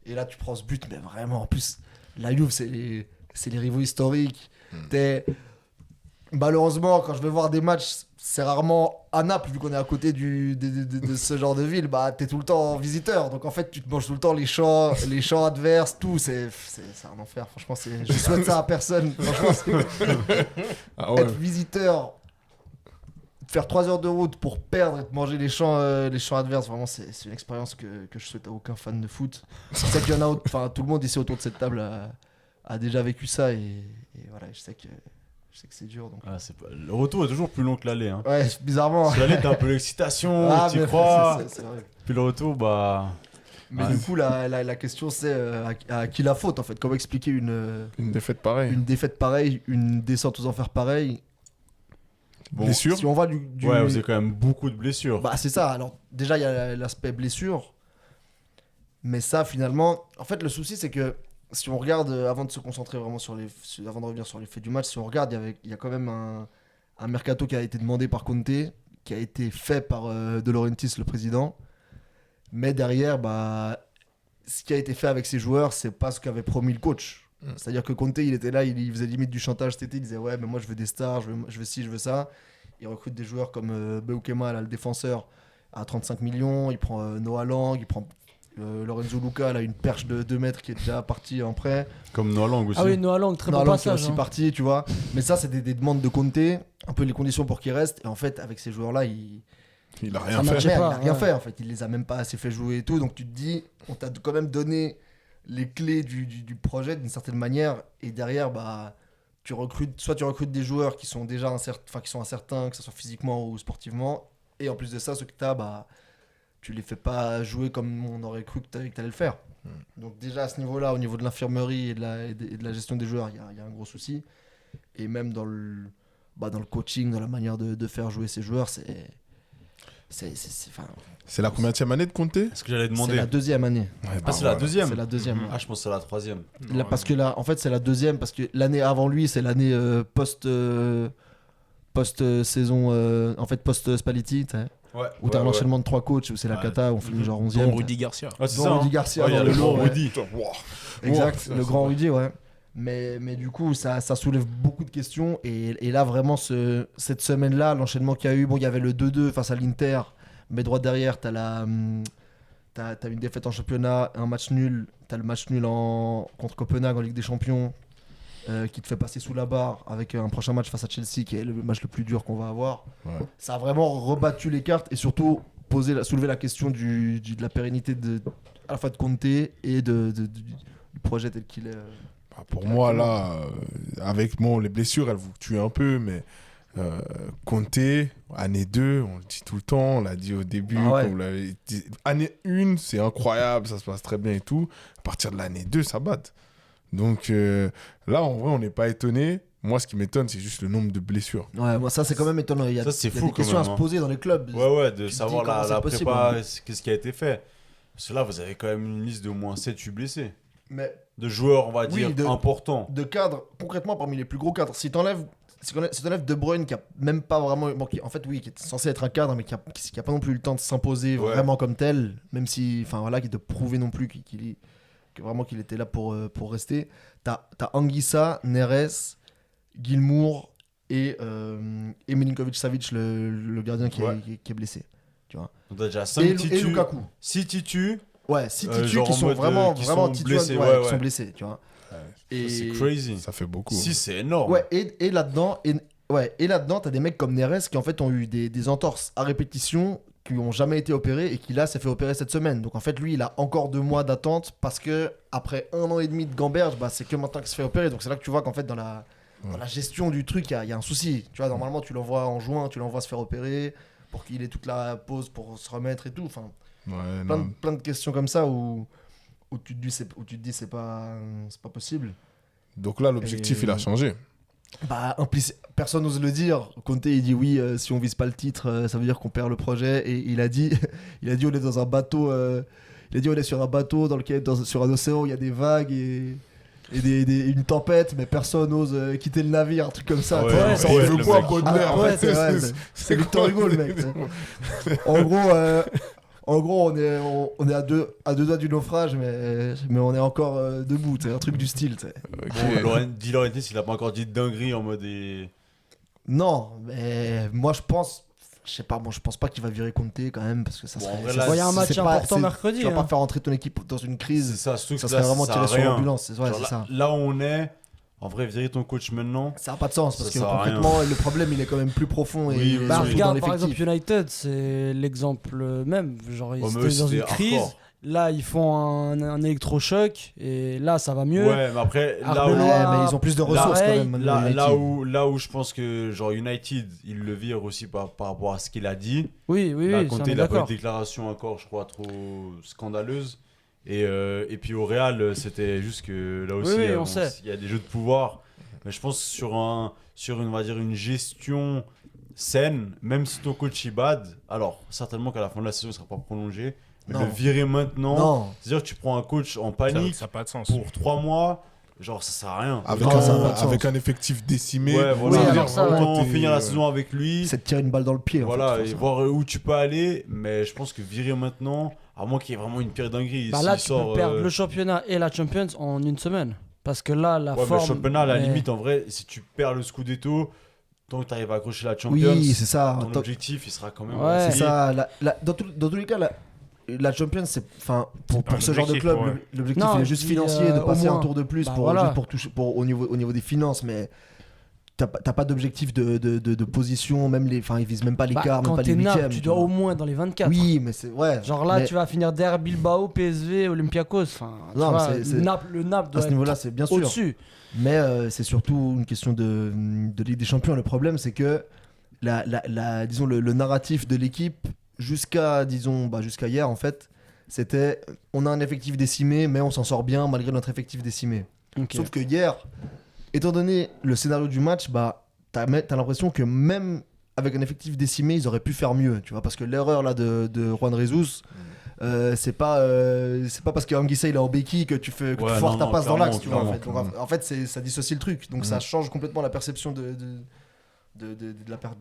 Et là, tu prends ce but, mais vraiment, en plus, la Juve, c'est les rivaux historiques. Malheureusement, quand je vais voir des matchs, c'est rarement à Naples, vu qu'on est à côté de ce genre de ville, bah, t'es tout le temps visiteur. Donc en fait, tu te manges tout le temps les champs adverses, tout. C'est un enfer, franchement. Je souhaite ça à personne. Franchement, Ah ouais. être visiteur, faire 3 heures de route pour perdre et te manger les champs adverses, vraiment, c'est une expérience que je souhaite à aucun fan de foot. Je sais qu'il y en a, enfin, tout le monde ici autour de cette table a déjà vécu ça et voilà, je sais que c'est dur. Donc. Ah, le retour est toujours plus long que l'aller. Hein. Ouais, bizarrement. Parce que l'aller, t'as un peu l'excitation, tu mais crois. c'est vrai. Puis le retour, bah. Mais Ouais. du coup, la question c'est à qui la faute en fait. Comment expliquer Une défaite pareille. une défaite pareille, une descente aux enfers pareille. Bon, Blessure. si on va Ouais, vous avez quand même beaucoup de blessures. Bah c'est ça. Alors déjà il y a l'aspect blessure, mais ça finalement, en fait le souci c'est que si on regarde avant de se concentrer vraiment avant de revenir sur les faits du match, si on regarde il y a quand même un mercato qui a été demandé par Conte, qui a été fait par De Laurentiis le président, mais derrière bah ce qui a été fait avec ces joueurs c'est pas ce qu'avait promis le coach. C'est-à-dire que Conte il était là, il faisait limite du chantage cet été, il disait ouais mais moi je veux des stars, je veux ci, je veux ça. Il recrute des joueurs comme Beukema, là, le défenseur, à 35 millions. Il prend Noah Lang, il prend Lorenzo Luca, là, une perche de 2 mètres qui est déjà partie en prêt. Comme Noah Lang aussi. Ah oui, Noah Lang, très Noah bon Lang qui est passage. aussi hein. parti, tu vois. Mais ça, c'est des demandes de Conte, un peu les conditions pour qu'il reste. Et en fait, avec ces joueurs-là, Il a Ça rien marche fait. pas. il a rien ouais. fait, en fait. Il les a même pas assez fait jouer et tout. Donc tu te dis, on t'a quand même donné les clés du projet d'une certaine manière. Et derrière, bah, tu recrutes des joueurs qui sont déjà qui sont incertains, que ce soit physiquement ou sportivement. Et en plus de ça, ceux que tu as, bah, tu les fais pas jouer comme on aurait cru que tu allais le faire. Donc déjà à ce niveau-là, au niveau de l'infirmerie et de la gestion des joueurs, il y a un gros souci. Et même dans le coaching, dans la manière de faire jouer ces joueurs, C'est la combienième année de compter? C'est ce que j'allais c'est demander. la deuxième année. Ah, c'est la deuxième. C'est la deuxième. Ah, je pense que c'est la troisième. Là, parce que là, en fait, c'est la deuxième parce que l'année avant lui, c'est l'année post saison, en fait post Spalletti, tu sais, Ouais. où t'as un enchaînement de 3 coachs où c'est la Ouais. cata, on finit genre 11e. Dont Rudy Garcia. Ouais, c'est Dont ça. Rudy hein. Garcia, Ouais, il y a dans le le grand lot, Rudy. Exact, Wow, le ça, grand c'est- Rudy, ouais. Mais du coup, ça soulève beaucoup de questions. Et là, vraiment, cette semaine-là, l'enchaînement qu'il y a eu, bon, il y avait le 2-2 face à l'Inter, mais droit derrière, t'as une défaite en championnat, un match nul, t'as le match nul contre Copenhague en Ligue des Champions, qui te fait passer sous la barre avec un prochain match face à Chelsea, qui est le match le plus dur qu'on va avoir. Ouais. Ça a vraiment rebattu les cartes et surtout soulevé la question de la pérennité à la fois de Conte et du projet tel qu'il est. Bah, pour moi, là, avec les blessures, elles vous tuent un peu, mais Conte, année 2, on le dit tout le temps, on l'a dit au début, Ah ouais. comme vous l'avez dit. Année 1, c'est incroyable, ça se passe très bien et tout. À partir de l'année 2, ça batte. Donc là, en vrai, on n'est pas étonné. Moi, ce qui m'étonne, c'est juste le nombre de blessures. Ouais, moi ça c'est quand même étonnant. Il y a, Ça, c'est il y a fou, des questions quand à même, se hein. poser dans les clubs. Ouais, de Tu te savoir dis comment la c'est possible, prépa, hein. qu'est-ce qui a été fait. Parce que là, vous avez quand même une liste de au moins 7-8 blessés. Mais De joueurs, on va Oui, dire, importants. de cadres, concrètement parmi les plus gros cadres, si t'enlèves De Bruyne qui a même pas vraiment, bon, en fait oui, qui est censé être un cadre, mais qui a pas non plus eu le temps de s'imposer Ouais. vraiment comme tel, même si, enfin voilà, qui te prouvait non plus qu'il était là pour rester. T'as Anguissa, Neres, Gilmour et Milinkovic-Savic, le gardien qui est blessé. Tu vois. Donc, t'as déjà 5 Et titus. Lukaku. 6 titus. Ouais, 6 titus genre qui en sont mode, vraiment, qui vraiment sont titus, blessés, ouais, ouais. qui sont blessés, tu vois. Et C'est crazy. Ça fait beaucoup. 6, c'est énorme. Ouais, et là-dedans, t'as des mecs comme Neres qui en fait ont eu des entorses à répétition qui ont jamais été opérés et qui là s'est fait opérer cette semaine. Donc en fait lui il a encore 2 mois d'attente parce que après 1 an et demi de gamberge, bah, c'est que maintenant qu'il se fait opérer. Donc c'est là que tu vois qu'en fait dans la gestion du truc il y a un souci. Tu vois, normalement tu l'envoies en juin, tu l'envoies se faire opérer pour qu'il ait toute la pause pour se remettre et tout. Enfin, plein de questions comme ça où tu te dis c'est pas possible. Donc là, l'objectif, il a changé. Bah, personne n'ose le dire. Conte, il dit oui, si on vise pas le titre, ça veut dire qu'on perd le projet. Et il a dit on est dans un bateau. Il a dit on est sur un bateau sur un océan, il y a des vagues et une tempête, mais personne n'ose quitter le navire, un truc comme ça. Ouais, Ça, on veut quoi, Baudelaire? Ouais, c'est Victor Hugo, le mec. En gros, on est à deux doigts du naufrage, mais on est encore debout. C'est un truc du style. Di Laurentiis, il a pas encore dit de dinguerie en mode. Non, mais moi je pense pas qu'il va virer Conte quand même parce que ça serait. Il y a un match important mercredi. Tu vas pas faire entrer ton équipe dans une crise. C'est ça, surtout Ça que serait là, vraiment ça tiré a sur rien. l'ambulance. C'est Genre ça. là où on est, en vrai, virer ton coach maintenant. Ça n'a pas de sens parce Ça que sert à rien. concrètement, le problème il est quand même plus profond. Oui, Et oui, Bah, oui. regarde, dans par exemple, l'effectif. United, c'est l'exemple même. Genre, ils Ouais, mais étaient eux, dans c'était une crise. hardcore. Là, ils font un électrochoc. Et là, ça va mieux. Ouais, mais après, là Arbeloa, où. Ouais, mais ils ont plus de ressources quand pareil, même. Là où je pense que genre United, il le vire aussi par rapport à ce qu'il a dit. Oui, Là, ça, Conte, on est il a pas eu d'accord. de déclaration encore, je crois, trop scandaleuse. Et puis au Real, c'était juste que là aussi, Oui, on sait. il y a des jeux de pouvoir. Mais je pense que sur une, on va dire, une gestion saine, même si ton coach est bad, alors certainement qu'à la fin de la saison, il ne sera pas prolongé. Mais Non. le virer maintenant, Non. c'est-à-dire que tu prends un coach en panique Ça n'a pas de sens. pour 3 mois, genre ça sert à rien. Avec, Non, ça a pas de sens. avec un effectif décimé. Ouais, Oui, voilà. alors ça, Autant t'es- finir la saison avec lui. C'est de tirer une balle dans le pied. en Voilà, fait, de et toute voir où tu peux aller, mais je pense que virer maintenant, à moins qu'il y ait vraiment une pire dinguerie. Bah s'il là, tu sort, peux perdre le championnat et la Champions en une semaine. Parce que là, la ouais, mais forme. le championnat, à la mais- limite, en vrai, si tu perds le Scudetto, tant que tu arrives à accrocher la Champions, Oui, c'est ça. ton objectif, il sera quand même. Ouais. C'est ça. Dans tous les cas, la Champions, c'est, enfin, pour pas un ce genre de objectif, club, ouais. l'objectif Non, il est juste je dis, financier, de au passer moins. un tour de plus Bah, pour, voilà. juste pour toucher, au niveau des finances, mais t'as pas d'objectif de position, même ils visent même pas les Bah, quarts, même quand pas les t'es huitièmes. Naples, tu tu dois vois. au moins dans les 24. Oui, mais c'est ouais. Genre là, mais tu vas finir derrière Bilbao, PSV, Olympiakos. Enfin, tu Non, vois, mais c'est- le Naples à doit ce être niveau-là, c'est bien sûr. au-dessus. Mais c'est surtout une question de Ligue des Champions. Le problème, c'est que disons, le narratif de l'équipe jusqu'à hier, en fait, c'était on a un effectif décimé, mais on s'en sort bien malgré notre effectif décimé. Ok. Sauf que hier, étant donné le scénario du match, bah, t'as l'impression que même avec un effectif décimé, ils auraient pu faire mieux, tu vois, parce que l'erreur là de Juan Jesus, c'est pas parce qu'Anguissa il est en béquille que tu Ouais, forces ta non, passe dans l'axe, tu vois. En clairement, fait, donc, en fait, ça dissocie le truc, donc ça change complètement la perception de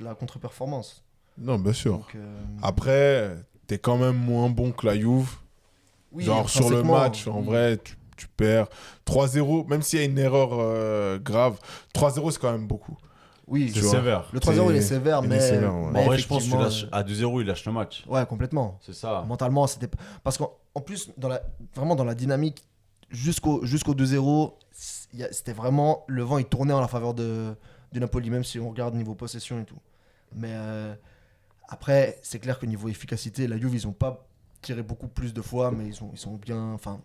la contre-performance. Non, bien sûr. Donc, Après, t'es quand même moins bon que la Juve. oui, Genre sur le intrinsèquement, match, en vrai, tu perds 3-0, même s'il y a une erreur grave. 3-0, c'est quand même beaucoup. oui, C'est tu vois. sévère. le 3-0 il est sévère, il est mais, sévère, ouais. mais En vrai, je pense effectivement, qu'à 2-0, il lâche le match. ouais, complètement. C'est ça. Mentalement, c'était parce qu'en plus vraiment dans la dynamique jusqu'au 2-0, c'était vraiment le vent il tournait en la faveur du Napoli, même si on regarde niveau possession et tout. Mais après, c'est clair que niveau efficacité, la Juve ils ont pas tiré beaucoup plus de fois, mais ils sont bien, enfin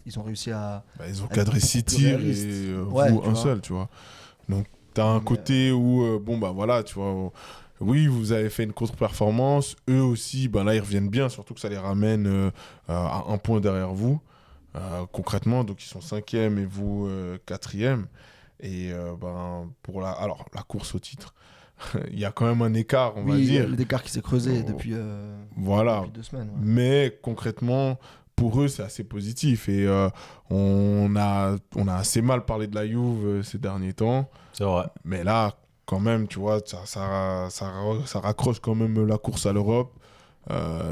ils ont réussi à Bah, ils ont être cadré beaucoup 6 plus tirs réalistes. et Ouais, vous tu un vois. seul, tu vois. Donc t'as un Mais, côté où, bon bah voilà, tu vois, oui, vous avez fait une contre-performance, eux aussi, bah là ils reviennent bien, surtout que ça les ramène à un point derrière vous, concrètement, donc ils sont 5e et vous 4e. Et ben, pour la course au titre, il y a quand même un écart, on va oui, dire. l'écart qui s'est creusé Oh. depuis Voilà. 2 semaines. Ouais. Mais concrètement, pour eux, c'est assez positif. Et on a assez mal parlé de la Juve ces derniers temps. C'est vrai. Mais là, quand même, tu vois, ça raccroche quand même la course à l'Europe.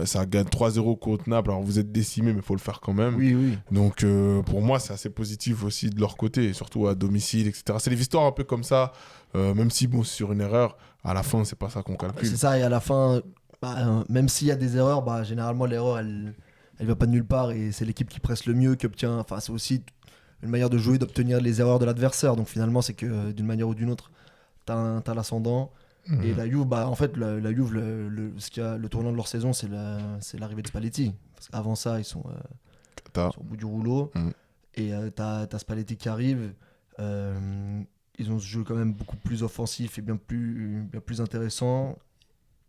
Ça gagne 3-0 contre Naples. Alors vous êtes décimé, mais il faut le faire quand même. Oui, oui. Donc pour moi, c'est assez positif aussi de leur côté, surtout à domicile, etc. C'est des histoires un peu comme ça, même si, bon, c'est sur une erreur, à la fin, c'est pas ça qu'on calcule. C'est ça, et à la fin, même s'il y a des erreurs, bah, généralement l'erreur elle va pas de nulle part et c'est l'équipe qui presse le mieux, qui obtient. Enfin, c'est aussi une manière de jouer, d'obtenir les erreurs de l'adversaire. Donc finalement, c'est que d'une manière ou d'une autre, t'as l'ascendant. Et la Juve, en fait, la Juve, le tournant de leur saison, c'est l'arrivée de Spalletti. Parce qu'avant ça, ils sont au bout du rouleau. Et t'as Spalletti qui arrive. Ils ont ce jeu quand même beaucoup plus offensif et bien plus intéressant.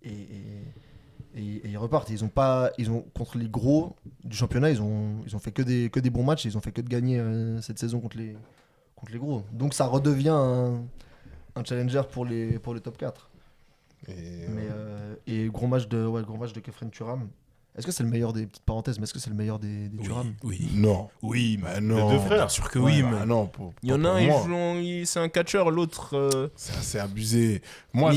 Et ils repartent. Ils ont contre les gros du championnat, ils ont fait que des bons matchs. Ils ont fait que de gagner cette saison contre les gros. Donc ça redevient un challenger pour les top 4. Et gros match de Kefren Thuram. Est-ce que c'est le meilleur des petites parenthèses, mais est-ce que c'est le meilleur des Thuram? Oui. Non. Oui, mais non. Les deux frères. Bien sûr que oui, mais. Non, Il y en a un, c'est un catcheur, l'autre. C'est assez abusé. Moi,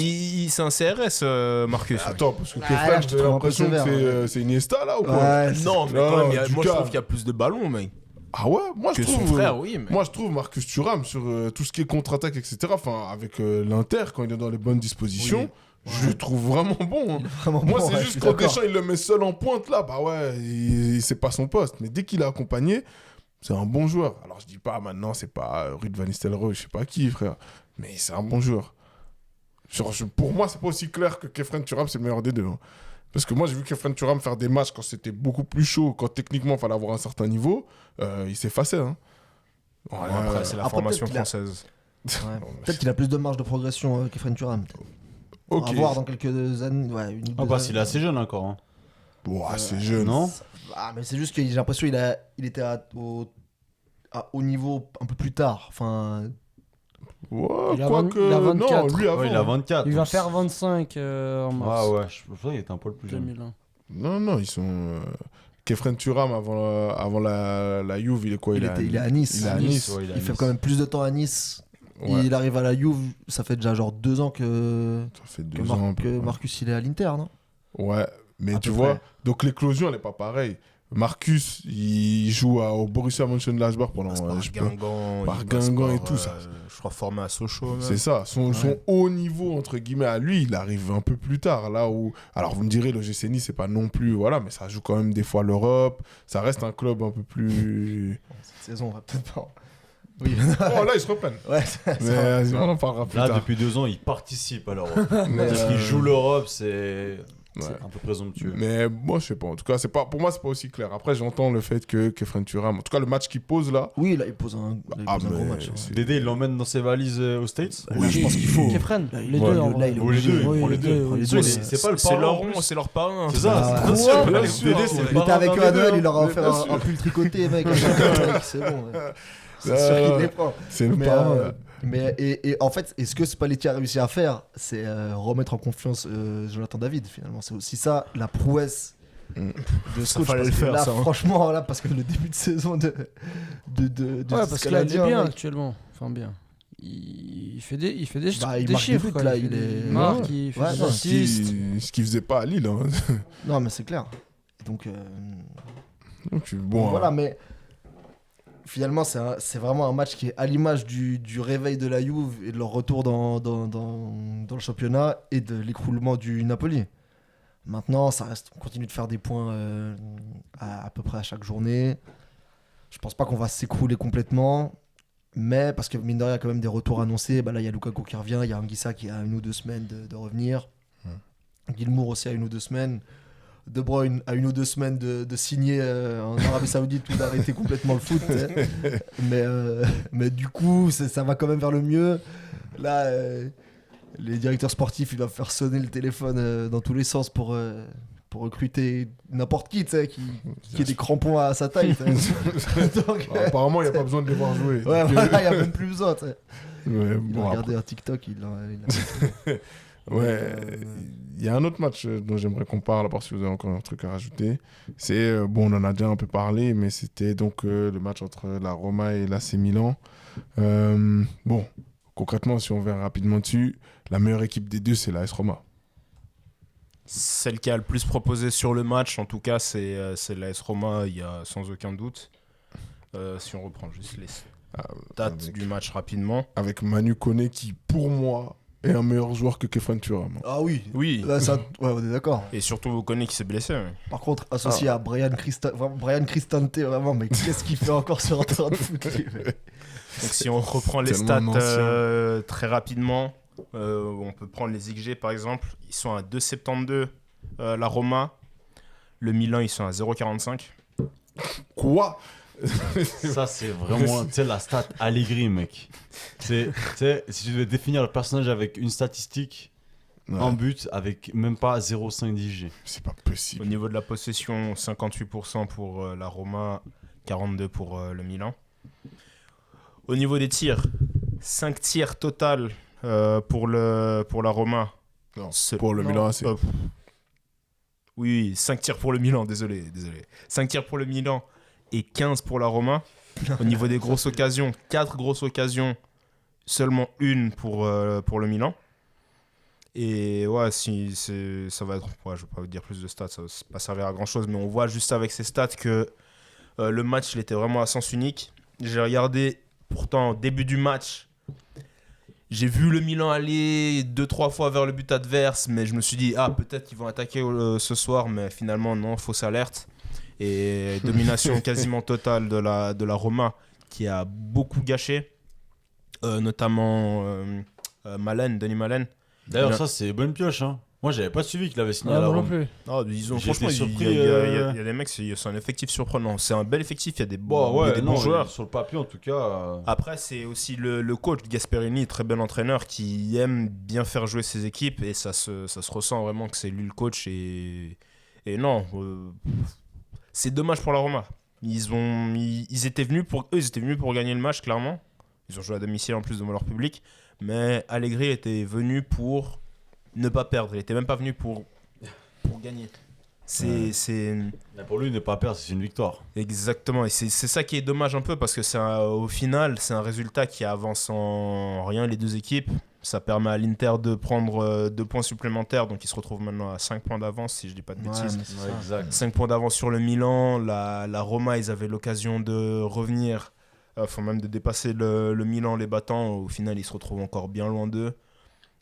c'est un CRS, Marcus. Attends, parce que là, Kefren, je te j'ai trouve un peu l'impression que sévère, c'est Iniesta là ou quoi? Ouais, Non, mais Non, quand même, du moi je cas. trouve qu'il y a plus de ballons, mec. Ah ouais, moi je Que son trouve. frère, oui. Mais... Moi je trouve Marcus Thuram sur tout ce qui est contre-attaque, etc. Enfin, avec l'Inter, quand il est dans les bonnes dispositions, je le trouve vraiment bon. Hein. Vraiment Moi, bon, c'est ouais, je juste suis quand d'accord. Deschamps il le met seul en pointe là, bah ouais, c'est pas son poste. Mais dès qu'il est accompagné, c'est un bon joueur. Alors je dis pas maintenant, c'est pas Ruud van Nistelrooy, je sais pas qui, frère, mais c'est un bon joueur. Pour moi, c'est pas aussi clair que Kefren Thuram, c'est le meilleur des deux. Hein. Parce que moi, j'ai vu Kefren Thuram faire des matchs quand c'était beaucoup plus chaud, quand techniquement il fallait avoir un certain niveau, il s'effaçait. Hein. Voilà. Après, c'est la Après, formation peut-être qu'il a- française. Ouais. Peut-être qu'il a plus de marge de progression Kefren Thuram. On Ok. va voir dans quelques années. Ouais, une ou deux Parce années. qu'il est assez jeune encore. Hein. Bon, c'est jeune. Non? Mais c'est juste que j'ai l'impression qu'il était à haut niveau un peu plus tard. Enfin, Ouais, Il a quoi 20 que. il a 24. Non, lui avant. Ouais, il a 24. Il va donc faire 25 en mars Ah ouais, je pensais qu'il était un poil plus jeune. 2001. Non, ils sont. Kefren Thuram avant la Juve, il est quoi il est à Nice. Il est à Nice. Ouais, il est à Il fait Nice. quand même plus de temps à Nice. Ouais. Il arrive à la Juve, ça fait déjà genre 2 ans que, Ça fait que, 2 ans. un peu, ouais. Marcus il est à l'Inter, non? Ouais, mais À tu peu vois, près. donc l'éclosion, elle n'est pas pareille. Marcus, il joue au Borussia Mönchengladbach pendant. Par je sais pas. Guingamp. par il passe Guingamp et par, tout, ça. Je crois formé à Sochaux. même. C'est ça, son haut niveau, entre guillemets, à lui, il arrive un peu plus tard. Là où. Alors, vous me direz, le GC Nice, c'est pas non plus. Voilà, mais ça joue quand même des fois l'Europe. Ça reste un club un peu plus. Cette saison, on va peut-être pas. Oui. Oh, là, ils se reprennent. Ouais, Mais vas-y, on en parlera plus Là, tard. depuis 2 ans, il participe à l'Europe. Mais, Parce qu'il joue l'Europe, c'est Ouais. un peu présomptueux. Mais moi, je sais pas. En tout cas, pour moi, c'est pas aussi clair. Après, j'entends le fait que Kefren Thuram. En tout cas, le match qu'il pose là. Oui, là, il pose un gros mais match. Ouais. c'est- Dédé, il l'emmène dans ses valises aux States. Là, je pense qu'il faut. Kefren, les Ouais, deux en là, vrai. il est Ou les deux, Oui, il prend les les deux. deux, Les oui. deux, Ouais, c'est- c'est pas le C'est parent, leur en plus. rond, c'est leur parrain. C'est ça, Ah, bien ouais. sûr, Bien les sûr, Dédé, ouais. c'est Il le Il parent était avec dans eux les à deux, Noël, hein. il leur a Mais offert bien sûr. un pull tricoté, mec. C'est bon. Ouais. C'est sûr qu'il les prend. C'est le Mais, parrain. et en fait, ce que Spalletti a réussi à faire, c'est remettre en confiance Jonathan David, finalement. C'est aussi ça, la prouesse de ce coach. fallait parce le que faire, là, ça, hein. franchement, là, parce que le début de saison de Ouais, parce qu'il a dit Canadien, bien mec, actuellement. Enfin, bien. Il fait des Bah, il des marque des chiffres. buts, quoi. là, Il il fait des- est- il marque, Ouais. il fait Ouais, des non, assists. Ce qu'il faisait pas à Lille. Hein. Non, mais c'est clair. Donc, Donc, bon, voilà, mais finalement, c'est vraiment un match qui est à l'image du réveil de la Juve et de leur retour dans le championnat et de l'écroulement du Napoli. Maintenant, ça reste, on continue de faire des points à peu près à chaque journée. Je pense pas qu'on va s'écrouler complètement, mais parce que mine de rien, il y a quand même des retours annoncés. Bah là, il y a Lukaku qui revient, il y a Anguissa qui a 1 ou 2 semaines de revenir. Gilmour aussi a 1 ou 2 semaines. De Bruyne a 1 ou 2 semaines de signer en Arabie Saoudite ou d'arrêter complètement le foot. Mais du coup, ça va quand même vers le mieux. Là, les directeurs sportifs, ils doivent faire sonner le téléphone dans tous les sens pour recruter n'importe qui, tu sais, qui ait des crampons à sa taille. tu sais. Donc, apparemment, il n'y a pas besoin de les voir jouer. ouais, Donc, voilà, il n'y a même plus besoin. Tu sais. ouais, Il bon, a regardé un TikTok, il a... Ouais, il y a un autre match dont j'aimerais qu'on parle, à part si vous avez encore un truc à rajouter. C'est, bon, on en a déjà un peu parlé, mais c'était donc le match entre la Roma et l'AC Milan. Bon, concrètement, si on verra rapidement dessus, la meilleure équipe des deux, c'est l'AS Roma. Celle qui a le plus proposé sur le match, en tout cas, c'est l'AS Roma, il y a sans aucun doute. Si on reprend juste les dates avec- du match rapidement. Avec Manu Koné qui, pour moi, est un meilleur joueur que Kefren Thuram. Ah oui, Oui, là, ça, ouais, on est d'accord. et surtout Ocone qui s'est blessé. Ouais. Par contre, associé à Brian Cristante, vraiment, mais qu'est-ce qu'il fait encore sur un terrain de foot lui, mec. Donc si on reprend les Tellement stats ancien. très rapidement, On peut prendre les XG par exemple. Ils sont à 2,72 la Roma. Le Milan, ils sont à 0,45. Quoi? Ça, c'est vraiment la stat Allegri, mec. Si tu devais définir le personnage avec une statistique, Ouais, en but, avec même pas 0,5 d'IG. c'est pas Au possible. niveau de la possession, 58% pour la Roma, 42% pour le Milan. Au niveau des tirs, 5 tirs total pour la Roma. Non, Ce- pour le non. Milan AC. Oui, 5 tirs pour le Milan, désolé. 5 tirs pour le Milan et 15 pour la Roma. Au niveau des grosses occasions, 4 grosses occasions, seulement une pour le Milan. Et ouais, ça va être. Ouais, je vais pas vous dire plus de stats, ça va pas servir à grand chose, mais on voit juste avec ces stats que le match il était vraiment à sens unique. J'ai regardé pourtant au début du match. J'ai vu le Milan aller 2-3 fois vers le but adverse, mais je me suis dit, peut-être qu'ils vont attaquer ce soir, mais finalement, non, fausse alerte. Et domination quasiment totale de la Roma, qui a beaucoup gâché, notamment Denis Malen. D'ailleurs, Bien. ça, c'est bonne pioche. Hein. Moi, j'avais pas suivi qu'il avait signé Ah, à la moi non Rome. plus. Disons, J'ai franchement, été il surpris, y a des mecs, c'est un effectif surprenant. C'est un bel effectif, il y a des, il y a des bons joueurs. Sur le papier, en tout cas. Après, c'est aussi le coach Gasperini, très bel entraîneur, qui aime bien faire jouer ses équipes et ça se ressent vraiment que c'est lui le coach. Et non, c'est dommage pour la Roma. Ils étaient venus pour gagner le match, clairement. Ils ont joué à domicile en plus devant leur public. Mais Allegri était venu pour ne pas perdre. Il n'était même pas venu pour gagner. C'est Pour lui, ne pas perdre, c'est une victoire. exactement. Et c'est ça qui est dommage un peu parce que au final, c'est un résultat qui avance en rien les deux équipes. Ça permet à l'Inter de prendre 2 points supplémentaires. Donc ils se retrouvent maintenant à 5 points d'avance, si je dis pas de bêtises. mais c'est ça. Exact. 5 points d'avance sur le Milan. La Roma, ils avaient l'occasion de revenir, enfin même de dépasser le Milan, les battants. Au final, ils se retrouvent encore bien loin d'eux.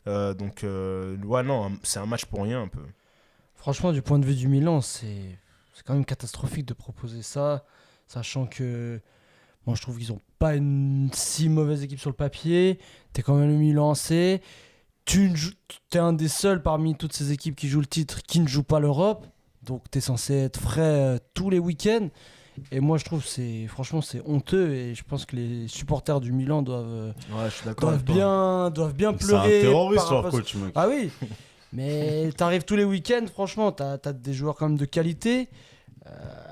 Donc, ouais, non, c'est un match pour rien un peu. Franchement, du point de vue du Milan, c'est quand même catastrophique de proposer ça, sachant que moi je trouve qu'ils n'ont pas une si mauvaise équipe sur le papier. T'es quand même le Milan AC. T'es un des seuls parmi toutes ces équipes qui jouent le titre qui ne joue pas l'Europe. Donc t'es censé être frais tous les week-ends. Et moi je trouve franchement c'est honteux et je pense que les supporters du Milan doivent Ouais, je suis d'accord avec toi. doivent bien C'est un pleurer. terroriste, par leur rapport à coach, mec. ah oui, mais t'arrives tous les week-ends, franchement, t'as des joueurs quand même de qualité.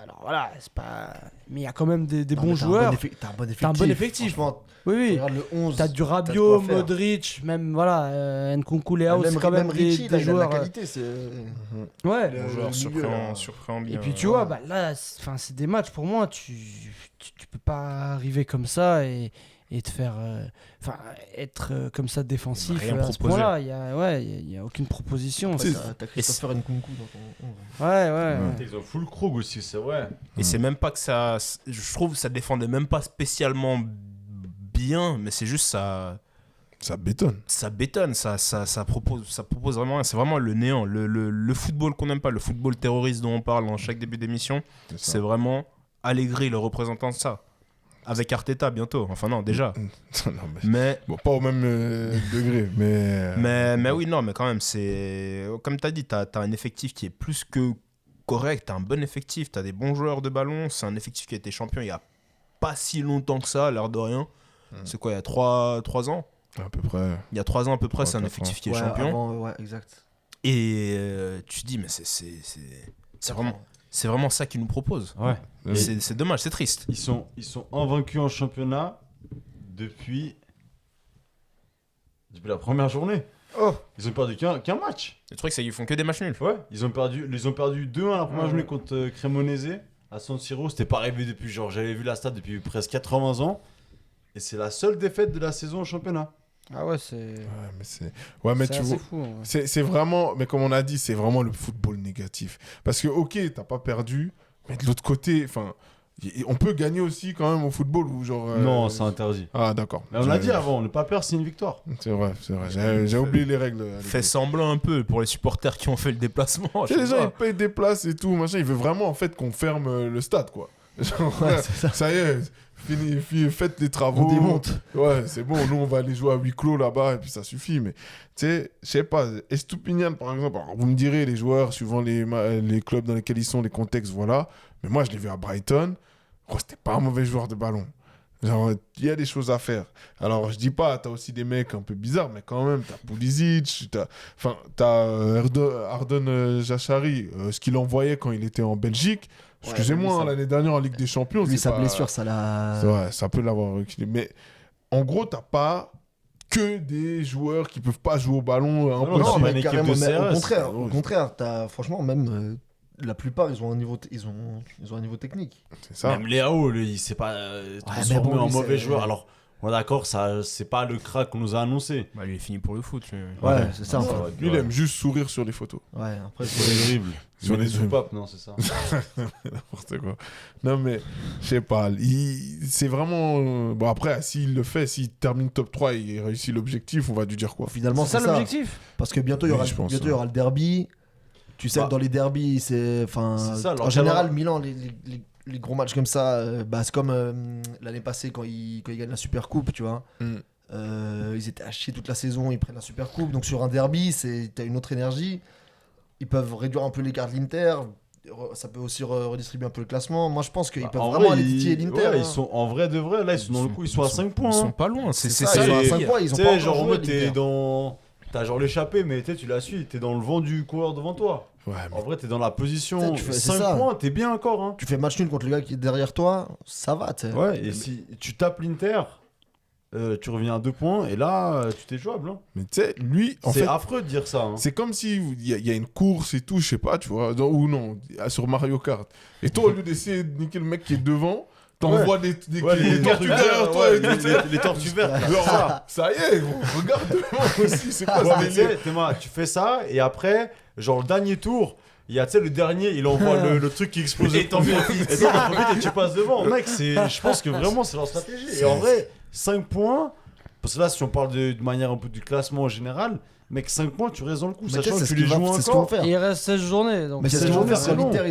Alors voilà, c'est pas. Mais il y a quand même des Non, bons mais joueurs. T'as un bon effectif. T'as un bon effectif. Franchement, Oui, oui. regarde le 11. T'as du de Rabiot, quoi faire. Modric, même voilà, Nkunku, Leao, c'est quand même Richie, des là, il a de la joueurs. qualité. C'est... Ouais. Bon joueur milieu, là. surprenant bien. Et puis tu vois, bah, là, c'est des matchs pour moi, tu peux pas arriver comme ça et te faire. Être comme ça défensif Rien à ce proposer. point-là. Il y a aucune proposition. Ouais, Ouais, t'as Christopher Nkunku dans ton 11. ouais. Ils ont full Krug aussi, c'est vrai. Et c'est même pas que ça. Je trouve que ça défendait même pas spécialement bien, mais c'est juste ça. Ça bétonne. Ça bétonne, ça propose vraiment rien. C'est vraiment le néant. Le football qu'on n'aime pas, le football terroriste dont on parle dans chaque début d'émission, c'est vraiment Allegri, le représentant de ça. Avec Arteta bientôt. Enfin, non, déjà. Non, Mais. bon, pas au même degré, mais. Mais oui, non, mais quand même, c'est. Comme tu as dit, tu as un effectif qui est plus que correct. Tu as un bon effectif, tu as des bons joueurs de ballon. C'est un effectif qui a été champion il n'y a pas si longtemps que ça, à l'air de rien. C'est quoi, il y a 3 ans? À peu près. Il y a 3 ans à peu près, c'est un 3-4 effectif qui est Ouais, champion. avant, ouais, exact. Et tu te dis, mais c'est vraiment ça qu'ils nous proposent. Ouais. Et c'est dommage, c'est triste. Ils sont invaincus en championnat depuis la première journée. Oh. Ils ont perdu qu'un match. Le truc, c'est qu'ils font que des matchs nuls. Ouais. Ils ont perdu 2-1 la première journée contre Cremonese à San Siro. C'était pas arrivé depuis, j'avais vu la stat depuis presque 80 ans. Et c'est la seule défaite de la saison au championnat. Ah ouais, c'est. Ouais, mais c'est. Ouais, mais c'est tu assez vois. fou. Ouais. C'est vraiment, mais comme on a dit, c'est vraiment le football négatif. Parce que, ok, t'as pas perdu, mais de l'autre côté, enfin, on peut gagner aussi quand même au football ou genre. Non, c'est interdit. Ah, d'accord. Mais on l'a dit avant, ne pas perdre, c'est une victoire. C'est vrai. J'ai oublié les règles. Fait semblant un peu pour les supporters qui ont fait le déplacement. Tu sais, les gens, ils payent des places et tout, machin. Ils veulent vraiment, en fait, qu'on ferme le stade, quoi. Genre, Ouais, c'est ça. ça y est, faites les travaux. On démonte. Ouais, c'est bon, nous on va aller jouer à huis clos là-bas et puis ça suffit. Mais tu sais, je sais pas, Estupiñán par exemple, alors, vous me direz les joueurs suivant les clubs dans lesquels ils sont, les contextes, voilà. Mais moi je l'ai vu à Brighton, gros, c'était pas un mauvais joueur de ballon. Genre, il y a des choses à faire. Alors, je dis pas, t'as aussi des mecs un peu bizarres, mais quand même, t'as Pulisic, t'as Arden Jachari, ce qu'il envoyait quand il était en Belgique. Ouais, Excusez-moi, lui, ça- l'année dernière en Ligue des Champions, Lui, c'est sa pas- blessure, ça l'a. Ouais, ça peut l'avoir reculé. Mais en gros, t'as pas que des joueurs qui peuvent pas jouer au ballon. non, impossible. c'est Non, pas mais une équipe carrément, de mais CRS. au contraire, t'as, franchement, même la plupart, ils ont un niveau, ils ont un niveau technique. C'est ça. Même Léao, lui, il s'est pas transformé mais bon, en lui, mauvais c'est- joueur. Alors, on est d'accord, ça, c'est pas le crack qu'on nous a annoncé. Bah, il est fini pour le foot. Lui. Ouais, c'est ça. Ouais, Enfin. ouais, Lui, il ouais. aime juste sourire sur les photos. Ouais, après, Sur les dribbles. Sur les dribbles. soupapes, non, c'est ça. N'importe quoi. Non, mais je sais pas. C'est vraiment. Bon, après, s'il le fait, s'il termine top 3 et il réussit l'objectif, on va lui dire quoi. finalement, C'est ça l'objectif. Parce que bientôt, il y Oui, aura, je pense, bientôt, il y aura le derby. Tu sais Bah, que dans les derbys, c'est. Enfin, c'est ça, alors, en général, alors- Milan, les gros matchs comme ça, bah, c'est comme l'année passée quand ils gagnent la Super Coupe, tu vois. Mm. Ils étaient à chier toute la saison, ils prennent la Super Coupe. Donc sur un derby, t'as une autre énergie. Ils peuvent réduire un peu l'écart de l'Inter. Ça peut aussi redistribuer un peu le classement. Moi, je pense qu'ils peuvent En vraiment vrai, aller titiller l'Inter. ouais, hein. ils sont en vrai de vrai, là, ils sont dans le coup, ils sont à 5 points. Ils sont hein. pas loin. C'est C'est ça. ça, ils sont à c'est- 5 points, ils ont Tu pas sais, encore genre en joué, mode, t'es l'Inter. dans. T'as genre l'échappé, mais tu la suis, t'es dans le vent du coureur devant toi. Ouais, mais En vrai, t'es dans la position Tu sais, tu fais- c'est 5 ça. points, t'es bien encore. Hein. Tu fais match nul contre le gars qui est derrière toi, ça va, tu sais. Ouais, et si tu tapes l'Inter, tu reviens à 2 points, et là, tu t'es jouable. Hein. tu sais, lui, en C'est fait. affreux de dire ça. Hein. C'est comme si il y a une course et tout, je sais pas, tu vois, ou non, sur Mario Kart. Et toi, au lieu d'essayer de niquer le mec qui est devant, t'envoies des Ouais, des tortues derrière toi. ouais, et tout, tu sais. les tortues vertes. là. Genre, ça y est, gros, regarde devant aussi, c'est quoi Ouais, ce mais tu délire? sais, Théma, tu fais ça, et après, genre le dernier tour, il y a, tu sais, le dernier, il envoie le truc qui explose. Et t'en profites. Et toi, t'en profites et tu passes devant. Mec, je pense que vraiment, c'est leur stratégie. Et en vrai, 5 points, parce que là, si on parle de manière un peu du classement en général, mec, 5 points, tu restes dans le coup, Mais tu sais, sachant que c'est tu ce les qu'ils joues c'est ce qu'ils vont encore. faire. Et il reste 16 journées. Donc Mais c'est ce c'est qu'ils vont long, faire c'est quand long. l'Inter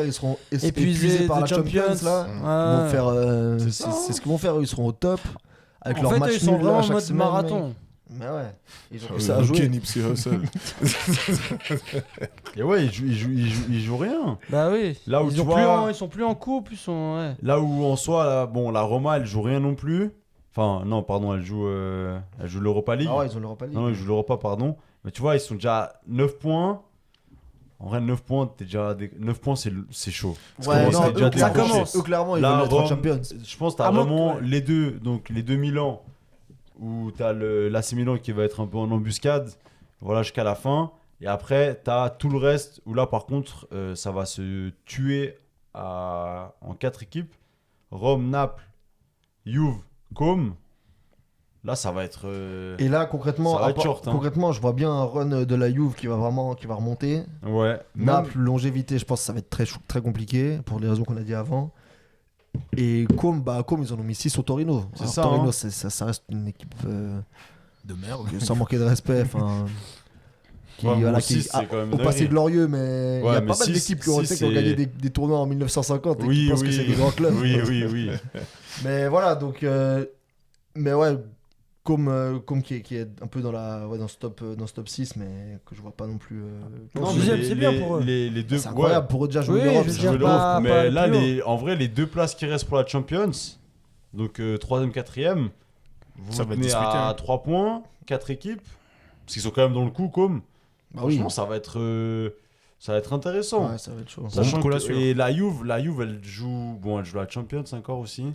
ils seront épuisés épuisé par de la Champions là. Ils vont Ouais. faire, C'est c'est ça, hein. c'est ce qu'ils vont faire. Eux, ils seront au top avec En leur fait, match ils sont nul là, vraiment en chaque mode semaine, marathon. mec. Mais ouais, ils ont Ah que oui, ça à jouer. ok, Nipsey Hussle. Et ouais, ils jouent rien. Bah oui. Là où ils, tu ont vois- plus ils sont plus en coupe, ils sont. Ouais. Là où en soi, là, bon, la Roma, elle joue rien non plus. Enfin, non, pardon, elle joue l'Europa League. Ah ouais, ils ont l'Europa League. Non, ils jouent l'Europa, pardon. Mais tu vois, ils sont déjà à 9 points. En vrai, 9 points, 9 points, c'est chaud. Ouais, non, c'est déjà eux, ça décroché. commence. Eux, clairement, ils Là, veulent être en Rome, Champions. Je pense que t'as À moins vraiment que- ouais. les deux. Donc, les deux Milan, où t'as l'AC Milan qui va être un peu en embuscade. Voilà, jusqu'à la fin. Et après, t'as tout le reste, où là, par contre, ça va se tuer en 4 équipes. Rome, Naples, Juve, Com. Là, ça va être. Et là, concrètement, Ça va être short, hein. concrètement, je vois bien un run de la Juve qui va remonter. Ouais. Naples, longévité, je pense que ça va être très compliqué pour les raisons qu'on a dit avant. Et Com, ils en ont mis 6 au Torino. C'est Alors, ça, Torino, hein. ça reste une équipe De merde. sans manquer de respect. Enfin, qui, Ouais, voilà, moi qui aussi, c'est quand même au une passé dinguerie. glorieux, mais il y Ouais, a mais pas mal six- d'équipes qui ont six, gagné c'est- des tournois en 1950 et qui Oui, pensent que c'est des grands clubs. Oui, oui. Mais voilà, donc. Mais ouais, comme qui est un peu dans ce top 6, mais que je vois pas non plus. Non, mais Sixième, c'est bien pour eux. Les deux, c'est incroyable pour eux déjà jouer Oui, l'Europe. je veux c'est dire, jouer jouer l'Europe. pas- mais aller là, plus en vrai, les 2 places qui restent pour la Champions, donc 3ème, 4ème, vous Ça va être tenez disputé, à hein. 3 points, 4 équipes, parce qu'ils sont quand même dans le coup, comme. Bah oui. Franchement, ça va être intéressant. Ouais, ça va être chaud. Sachant Bon, que, et la Juve, elle joue la Champions encore aussi.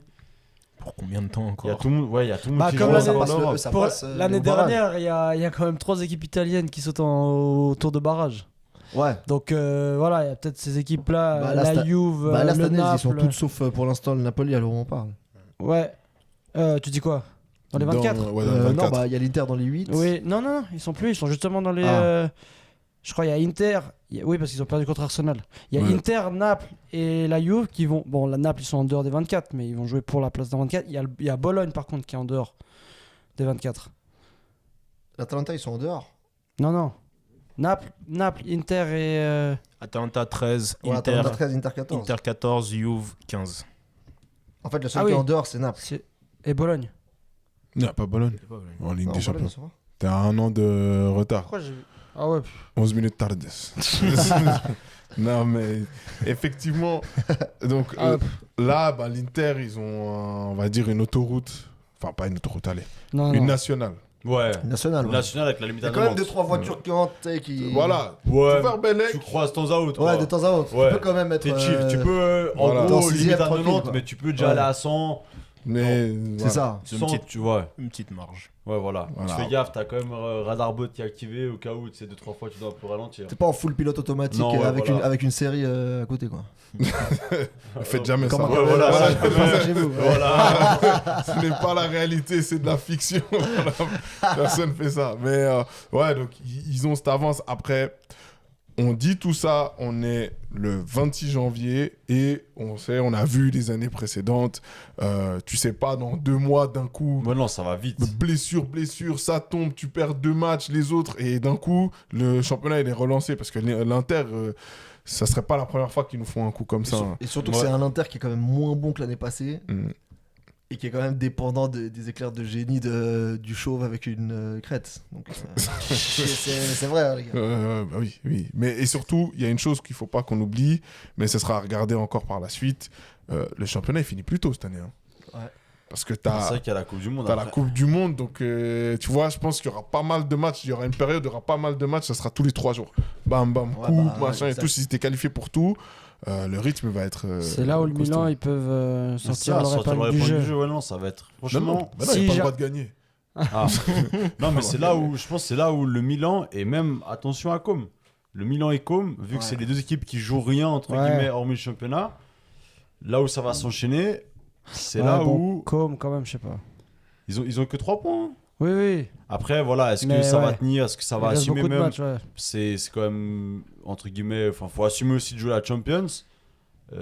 Pour combien de temps Il y a encore tout le monde, ouais, il y a tout le monde Bah, qui comme joue l'année- en ça passe le- Europe. ça Pour passe, l'année au barrage. dernière, il y a quand même 3 équipes italiennes qui sautent au tour de barrage. Ouais. Donc voilà, il y a peut-être ces équipes-là, Bah, là, la cette- Juve, Bah, là, le cette année, ils sont Naples. toutes sauf pour l'instant le Napoli, alors on parle. Ouais. Tu dis quoi? Dans les 24? Ouais, dans les 24. Non, bah, il y a l'Inter dans les 8. Oui, non, ils sont plus, ils sont justement dans les. Ah. Je crois il y a Inter, oui, parce qu'ils ont perdu contre Arsenal. Il y a Ouais. Inter, Naples et la Juve qui vont. Bon, la Naples, ils sont en dehors des 24, mais ils vont jouer pour la place des 24. Il y a Bologne, par contre, qui est en dehors des 24. L'Atalanta, ils sont en dehors. Non. Naples, Inter et. Atalanta 13, Ouais, Inter, Atalanta 13, Inter 14. Inter 14, Juve 15. En fait, le seul Ah qui est oui. en dehors, c'est Naples. Et Bologne. Il n'y a pas Bologne en Ligue Non, des voilà, Champions. ça va. T'es à 1 an de retard. Pourquoi j'ai vu Ah ouais. 11 minutes tardes. Non, mais effectivement, donc Ah, là, bah, l'Inter, ils ont, on va dire, une autoroute. Enfin, pas une autoroute, allez. non, Une non. nationale. Ouais. National. ouais. National avec la Il y limite a à quand même Nantes. 2-3 voitures qui rentrent, tu sais, qui. Voilà. Ouais. Faut faire Bellec. Tu croises de temps à autre. quoi. Ouais, de temps à autre. Ouais. Tu peux quand même être. T'es chill. Tu peux, en voilà. Dans gros, sixième, limite à tranquille, 90, quoi. mais tu peux déjà Ouais. aller à 100. Mais C'est ça. C'est une 100, petite- tu vois. Une petite marge. Ouais, voilà. Voilà. Tu fais gaffe, t'as quand même radar bot qui est activé au cas où, tu sais, 2-3 fois, tu dois un peu ralentir. T'es pas en full pilote automatique Non, ouais, avec, voilà. avec une série à côté, quoi. Faites jamais ça. Comme un Ouais, voilà, caméra, ça, faites pas ça chez vous. ouais. Voilà. Ce n'est pas la réalité, c'est de la fiction. Voilà. Personne fait ça. Mais ouais, donc ils ont cette avance. Après, on dit tout ça, on est le 26 janvier et on sait, on a vu les années précédentes. Tu sais pas, dans 2 mois, d'un coup, Ouais, non, ça va vite. blessure, ça tombe, tu perds 2 matchs, les autres, et d'un coup, le championnat il est relancé parce que l'Inter, ça serait pas la première fois qu'ils nous font un coup comme ça. hein. Et surtout que Ouais. c'est un Inter qui est quand même moins bon que l'année passée Mm. et qui est quand même dépendant des éclairs de génie du chauve avec une crête. Donc, c'est vrai, hein, les gars. Bah oui, oui. Mais, et surtout, il y a une chose qu'il faut pas qu'on oublie, mais ce sera à regarder encore par la suite. Le championnat, il finit plus tôt cette année. hein. Ouais. Parce que C'est t'as vrai qu'il y a la Coupe du Monde. la après. Coupe du Monde, donc tu vois, je pense qu'il y aura pas mal de matchs. Il y aura une période, il y aura pas mal de matchs, ça sera tous les 3 jours. Bam, bam, Ouais, coupe, bah, machin et exact. tout. Si t'es qualifié pour tout, le rythme va être. C'est là où le costaud. Milan, ils peuvent C'est sortir ça, leur sortir épingle leur du épingle jeu. du jeu. Ouais, non, ça va être. Non, Franchement. non, bah non, il Si n'y a pas le j'a- droit de gagner. Ah. Non, mais c'est là où, je pense, que c'est là où le Milan, et même, attention à Com. Le Milan et Com, vu que Ouais. c'est les deux équipes qui jouent rien, entre Ouais. guillemets, hormis le championnat, là où ça va s'enchaîner, c'est Ouais, là bon, où Comme, quand même, je sais pas. ils ont que 3 points. hein. Oui, oui. Après, voilà, est-ce que Mais ça va ouais. tenir? Est-ce que ça Il va reste assumer beaucoup de même? matchs, ouais. C'est quand même, entre guillemets, enfin, faut assumer aussi de jouer la Champions.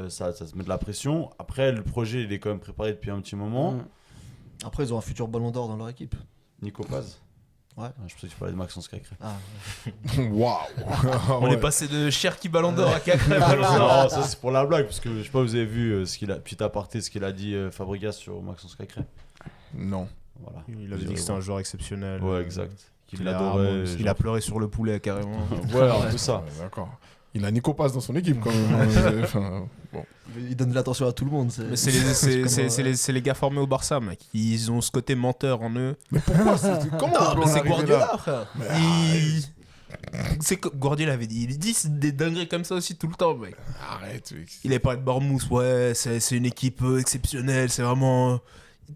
Ça se met de la pression. Après, le projet, il est quand même préparé depuis un petit moment. Mm. Après, ils ont un futur ballon d'or dans leur équipe. Nico Paz. Ouais. Ah, je pensais que tu parlais de Maxence Cacré. Ah, Waouh! On est passé de Cherki Ballon d'Or à Cacré. Non, ça c'est pour la blague, parce que je sais pas, vous avez vu ce qu'il a, petit aparté, ce qu'il a dit Fabregas sur Maxence Cacré. Non. Voilà. Il avait dit que c'était un joueur exceptionnel. Ouais, exact. Qu'il Il a, adorait. il a pleuré sur le poulet carrément. Ouais, un peu ça. Ouais, d'accord. Il a Nico Paz dans son équipe quand même. Enfin, bon. il donne de l'attention à tout le monde. Mais c'est les, comme, c'est les gars formés au Barça, mec. Ils ont ce côté menteur en eux. Mais pourquoi comment on peut en c'est arriver Guardiola, là frère. Mais C'est que Guardiola avait dit. Il dit des dingueries comme ça aussi tout le temps, mec. Arrête. mec. Il avait parlé de Bournemouth, ouais, c'est une équipe exceptionnelle, c'est vraiment.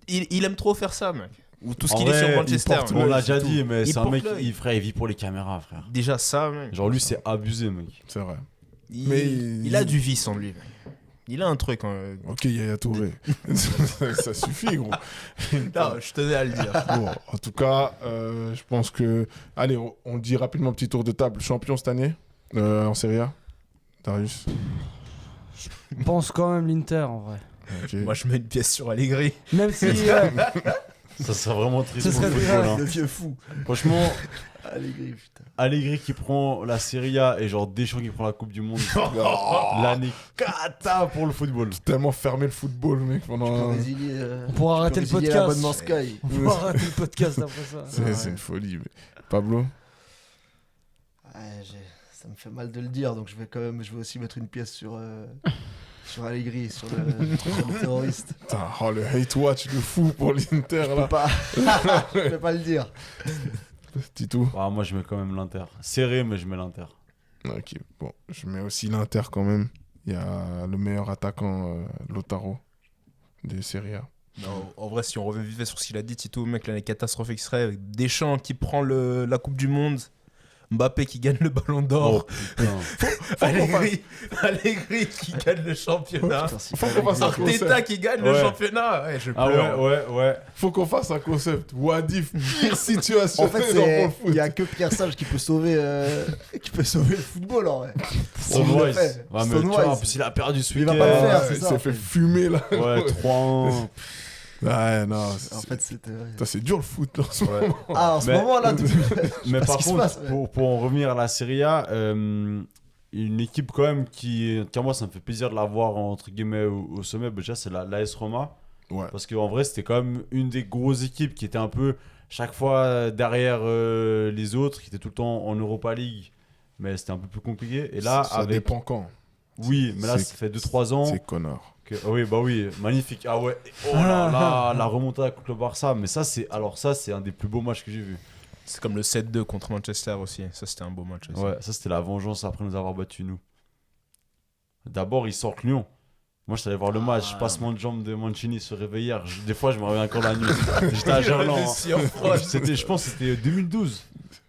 Il aime trop faire ça, mec. Ou tout ce En qu'il est vrai, sur Manchester. il porte- mec. on l'a C'est déjà tout. dit, mais Il c'est un porte mec, l'œil. il vit pour les caméras, frère. Déjà ça, mec. Genre lui, c'est abusé, mec. C'est vrai. Il, Mais il a du vice en lui, mec. Il a un truc. Ok, Yaya Touré. Ça suffit, gros. Non, je tenais à le dire. Bon, en tout cas, je pense que. Allez, on dit rapidement un petit tour de table. Champion cette année en Serie A Darius. Je pense quand même l'Inter, en vrai. Ok. Moi, je mets une pièce sur Allegri. Même si... Ça serait vraiment triste Ce pour le serait football. grave. hein. Le vieux fou. Franchement, Allegri, putain. Allegri qui prend la Serie A et genre Deschamps qui prend la Coupe du Monde. L'année cata pour le football. Tellement fermé le football, mec, Pour pendant. résilier, On pourra arrêter le podcast. l'abonnement Sky. On pourra arrêter le podcast après ça. C'est une folie. Mais... Pablo Ouais, ça me fait mal de le dire, donc je vais aussi mettre une pièce sur Allegri, sur le terroriste. Putain, oh, le hate watch de fou pour l'Inter, Je là. peux pas, je peux pas le dire. Titou. Ah, moi, je mets quand même l'Inter. Serré, mais je mets l'Inter. Ok, bon. Je mets aussi l'Inter quand même. Il y a le meilleur attaquant, Lautaro, des Serie A. Non, en vrai, si on revivait sur ce qu'il a dit, Tito, mec, l'année catastrophique serait avec Deschamps qui prend la Coupe du Monde, Mbappé qui gagne le Ballon d'Or, Oh, putain. Allegri qui gagne le championnat, Putain, c'est Faut pas qu'on fasse un Allegri. concept. Arteta qui gagne le Ouais. championnat. Ouais, je Ah pleure. ouais. Faut qu'on fasse un concept. Wadif, pire situation En fait, dans le il foot. y a que Pierre Sage qui peut sauver le football en vrai. Stonewise. Il le fait. Ouais, mais tu Stonewise. vois, en plus, il a perdu ce Il va week-end. pas le faire, Ouais, c'est il ça. s'est fait fumer, là. Ouais, 3-1. Ouais, non. En fait, c'était. Putain, c'est dur le foot, là, en ce Ouais. moment. Ah, en ce Mais- moment là, tout Mais pas par ce qui se contre, passe, ouais. pour en revenir à la Serie A, une équipe quand même qui, en tout cas moi, ça me fait plaisir de la voir entre guillemets au sommet. Bah, déjà, c'est l'AS Roma. Ouais. Parce qu'en vrai, c'était quand même une des grosses équipes qui était un peu chaque fois derrière les autres, qui était tout le temps en Europa League. Mais c'était un peu plus compliqué. Et là, ça dépend quand. Oui, mais là, C'est- ça fait 2-3 ans. C'est Connor. Ah oui, bah oui, magnifique. Ah ouais, oh là là, la remontada contre le Barça. Mais ça, c'est un des plus beaux matchs que j'ai vu. C'est comme le 7-2 contre Manchester aussi. Ça, c'était un beau match aussi. Ouais, ça, c'était la vengeance après nous avoir battus, nous. D'abord, ils sortent Lyon. Moi, je suis allé voir le match. Passement de jambe de Mancini se réveiller hier. Des fois, je me réveille encore la nuit. J'étais à Gerland. Je pense que c'était 2012.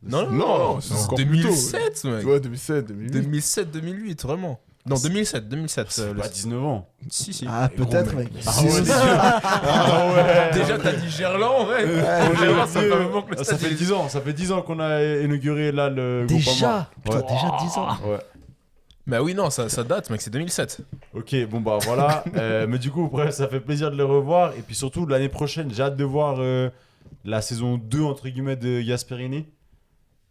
Non, c'est encore plus tôt. 2007, mec. Tu vois, 2007, 2008. 2007-2008, vraiment. Non, 2007. C'est pas 19 ans. Si, si. Ah, peut-être, gros, mec. Ah ouais, ah ouais. Déjà, t'as dit Gerland, ouais. Gerland, ça fait un moment que le Ça stade fait est- 10 ans. Ça fait 10 ans qu'on a inauguré là le Déjà Groupama. Putain, déjà 10 ans. Ouais. Bah oui, non, ça date, mec, c'est 2007. Ok, bon bah voilà. Mais du coup, bref, ça fait plaisir de les revoir. Et puis surtout, l'année prochaine, j'ai hâte de voir la saison 2, entre guillemets, de Gasperini.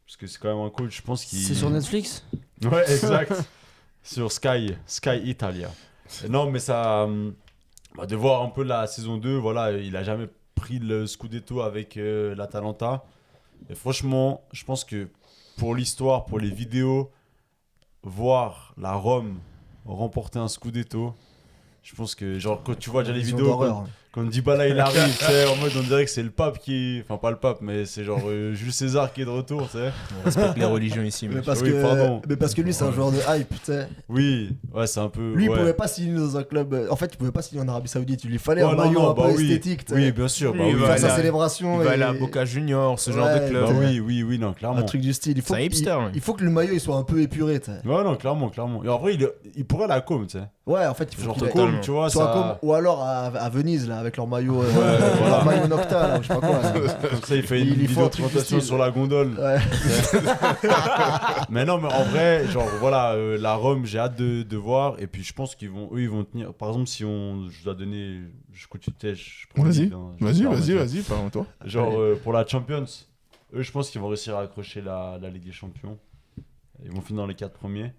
Parce que c'est quand même un coach, je pense, qui... C'est sur Netflix? Ouais, exact. Sur Sky Italia. Et non, mais ça... bah, de voir un peu la saison 2, voilà, il a jamais pris le Scudetto avec l'Atalanta. Et franchement, je pense que pour l'histoire, pour les vidéos, voir la Rome remporter un Scudetto, je pense que, genre, quand tu vois déjà les Vision vidéos, d'horreur. quand Dybala il arrive, tu sais, en mode on dirait que c'est le pape qui... Enfin, pas le pape, mais c'est genre Jules César qui est de retour, tu sais. On respecte les religions ici, Mais mec. parce, Oui, pardon. que lui, c'est un joueur de hype, tu sais. Oui, ouais, c'est un peu... Lui, il ouais. pouvait pas signer dans un club. En fait, il pouvait pas signer en Arabie Saoudite. Il lui fallait Ouais, un non, maillot non, un peu bah oui. esthétique, tu sais. Oui, bien sûr, bah Oui, oui. bah, Faire sa là, célébration. Il va et- aller à Boca Juniors, ce genre Ouais, de club. Bah oui, non, clairement. Un truc du style. Il faut C'est un hipster, il, oui. il faut que le maillot il soit un peu épuré, tu sais. Ouais, non, clairement. Et en vrai, il pourrait la com, tu sais. Ouais, en fait, il faut Genre, qu'il ait- com, tu vois, soit ça... comme, ou alors à Venise là avec leur maillot voilà. leur maillot Nocta là, ou je sais pas quoi là. Comme ça, il fait une Il faut vidéo un de truc du présentation style. sur la gondole. Ouais. Mais non, mais en vrai, genre, voilà, la Rome, j'ai hâte de voir. Et puis, je pense qu'ils vont tenir. Par exemple, si je dois donner... Je continue, je prends le Vas-y, lead, hein. Je vais faire, vas-y, parle-toi. Genre, pour la Champions, eux, je pense qu'ils vont réussir à accrocher la Ligue des Champions. Ils vont finir dans les 4 premiers.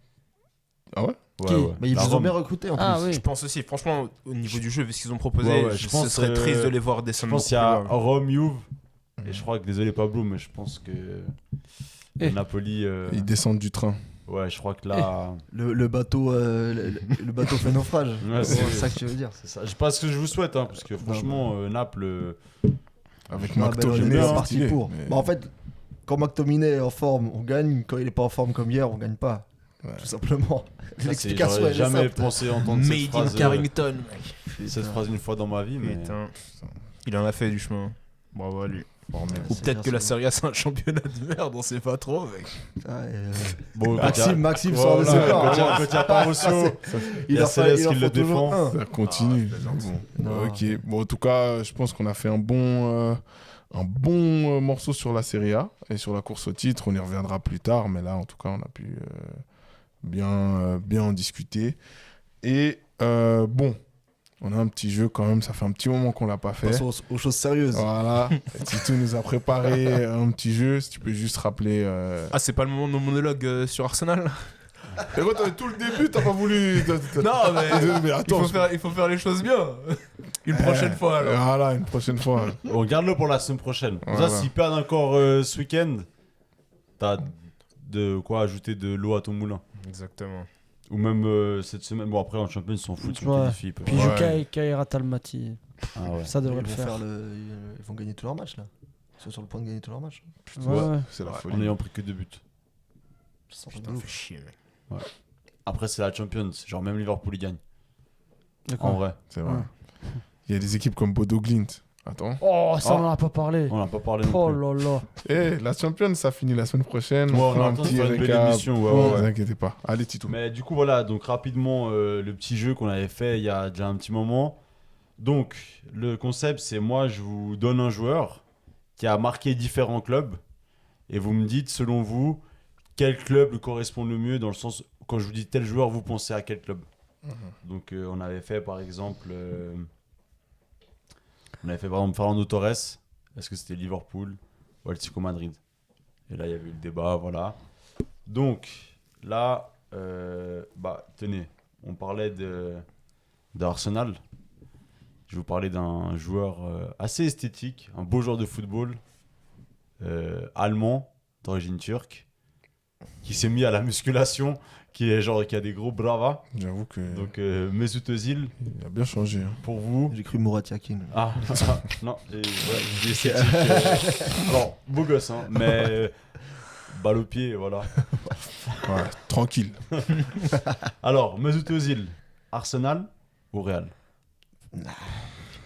Ah ouais? Qui Mais ils La vous ont Rome. bien recruté en Ah plus. oui. Je pense aussi, franchement, au niveau du jeu, vu ce qu'ils ont proposé, Ouais, je ce pense, serait triste de les voir Je descendre. pense qu'il y a beaucoup plus bas. Rome, Juve. Et je crois que, désolé Pablo, mais je pense que Eh. Napoli. Ils descendent du train. Ouais, je crois que là. Le bateau le bateau fait naufrage. Ouais, C'est c'est ça que tu veux dire. C'est ça. Je sais pas ce que je vous souhaite, hein, parce que franchement, Naples. Avec Ah, ben, on est McTominay, bien c'est parti stylé, pour. mais- Bah, en fait, quand McTominay est en forme, on gagne. Quand il est pas en forme comme hier, on gagne pas. Ouais. Tout simplement. ça, L'explication j'aurais elle est jamais simple. pensé entendre cette Made in phrase, Carrington, mec. cette phrase une fois dans ma vie, mais. Putain. Il en a fait du chemin. Bravo à lui. Ouais, Ou c'est peut-être que la bien, Serie A c'est un championnat de merde, on sait pas trop, mec. c'est bien. Bon, Maxime sort de ses Quand plans. il n'y a pas Rousseau, il y a en Céleste il en qui le faut toujours défend. un. Ça continue. Bon. Non. Ok. Bon, en tout cas, je pense qu'on a fait un bon morceau sur la Serie A et sur la course au titre. On y reviendra plus tard, mais là, en tout cas, on a pu bien en discuter. Et bon, on a un petit jeu quand même. Ça fait un petit moment qu'on l'a pas fait. Passons aux choses sérieuses. Voilà. Tito nous a préparé un petit jeu. Si tu peux juste rappeler. Ah, c'est pas le moment de nos monologues sur Arsenal. Et quand t'avais tout le début, t'as pas voulu. Non, mais attends. il faut faire les choses bien. Une prochaine fois, alors. Voilà, une prochaine fois. On garde-le pour la semaine prochaine. Comme Voilà. ça, s'ils perdent encore ce week-end, t'as de quoi ajouter de l'eau à ton moulin. Exactement. Ou même cette semaine. Bon, après, en champion, ils s'en foutent. Ils sont Ouais. qualifiés, ils peuvent- Puis Ouais. joue Kaira Talmati. Ah ouais. Ça devrait Ils le vont faire. ils vont gagner tous leurs matchs là. Ils sont sur le point de gagner tous leurs matchs. Ouais, ouais. C'est la En folie. n'ayant pris que 2 buts. Ça sent Putain, de fait ouf. chier, mec. Après, c'est la Champions. Genre, même Liverpool, ils gagnent. D'accord. En vrai. C'est vrai. Ouais. Il y a des équipes comme Bodo Glint. Attends. Oh, ça, Ah. on en a pas parlé. On n'a pas parlé non Oh plus. là là. Eh, la Champions, ça finit la semaine prochaine. Ouais, on fera est un en train de petit faire une belle récap. émission. Ouais, Ne ouais, vous ouais. inquiétez pas. Allez, Tito. Mais du coup, voilà. Donc, rapidement, le petit jeu qu'on avait fait il y a déjà un petit moment. Donc, le concept, c'est moi, je vous donne un joueur qui a marqué différents clubs. Et vous me dites, selon vous, quel club lui correspond le mieux dans le sens, quand je vous dis tel joueur, vous pensez à quel club. Donc, on avait fait, par exemple, Fernando Torres. Est-ce que c'était Liverpool ou Atlético Madrid? Et là, il y avait eu le débat, voilà. Donc, là, tenez, on parlait d'Arsenal. Je vais vous parler d'un joueur assez esthétique, un beau joueur de football, allemand, d'origine turque, qui s'est mis à la musculation, qui a des gros bravas. J'avoue que Donc Mesut Özil, il a bien changé. Hein. pour vous. J'ai cru Murat Yakin. Ah, non, j'ai esthétique. Alors, beau gosse, hein, mais balle au pied, voilà. Ouais, tranquille. Alors, Mesut Özil, Arsenal ou Real?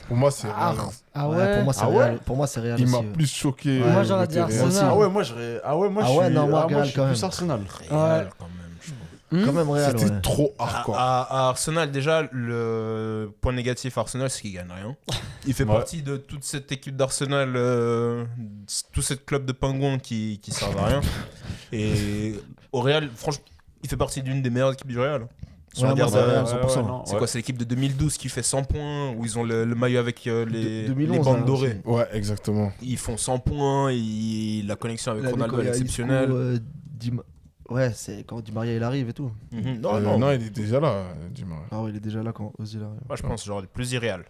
Pour moi, c'est Ah, Real. ah ouais. Pour moi, c'est Ah Real. ouais Pour moi, c'est Real Il m'a aussi. plus choqué. Moi, j'aurais dit côté Real. Arsenal. Ah ouais, moi je suis non, moi, Real, je suis quand plus même. Arsenal. Quand même, je trouve. Quand même Real, C'était ouais. trop hardcore. À Arsenal, déjà, le point négatif à Arsenal, c'est qu'il gagne rien. Il fait Ouais. partie de toute cette équipe d'Arsenal, tout ce club de pingouins qui servent à rien. Et au Real, franchement, il fait partie d'une des meilleures équipes du Real. Si on Ouais, moi, regarde, c'est Real, ouais, 100%. non, c'est ouais. quoi, c'est l'équipe de 2012 qui fait 100 points, où ils ont le maillot avec les 2011, bandes là, dorées. Ouais, exactement. Ils font 100 points, et la connexion avec Ronaldo elle est exceptionnelle. Ouais, c'est quand Di Maria il arrive et tout. Mhm. Non, il est déjà là, Di Maria. Ah ouais, il est déjà là quand Ozil arrive. Moi, je pense genre plus irréel.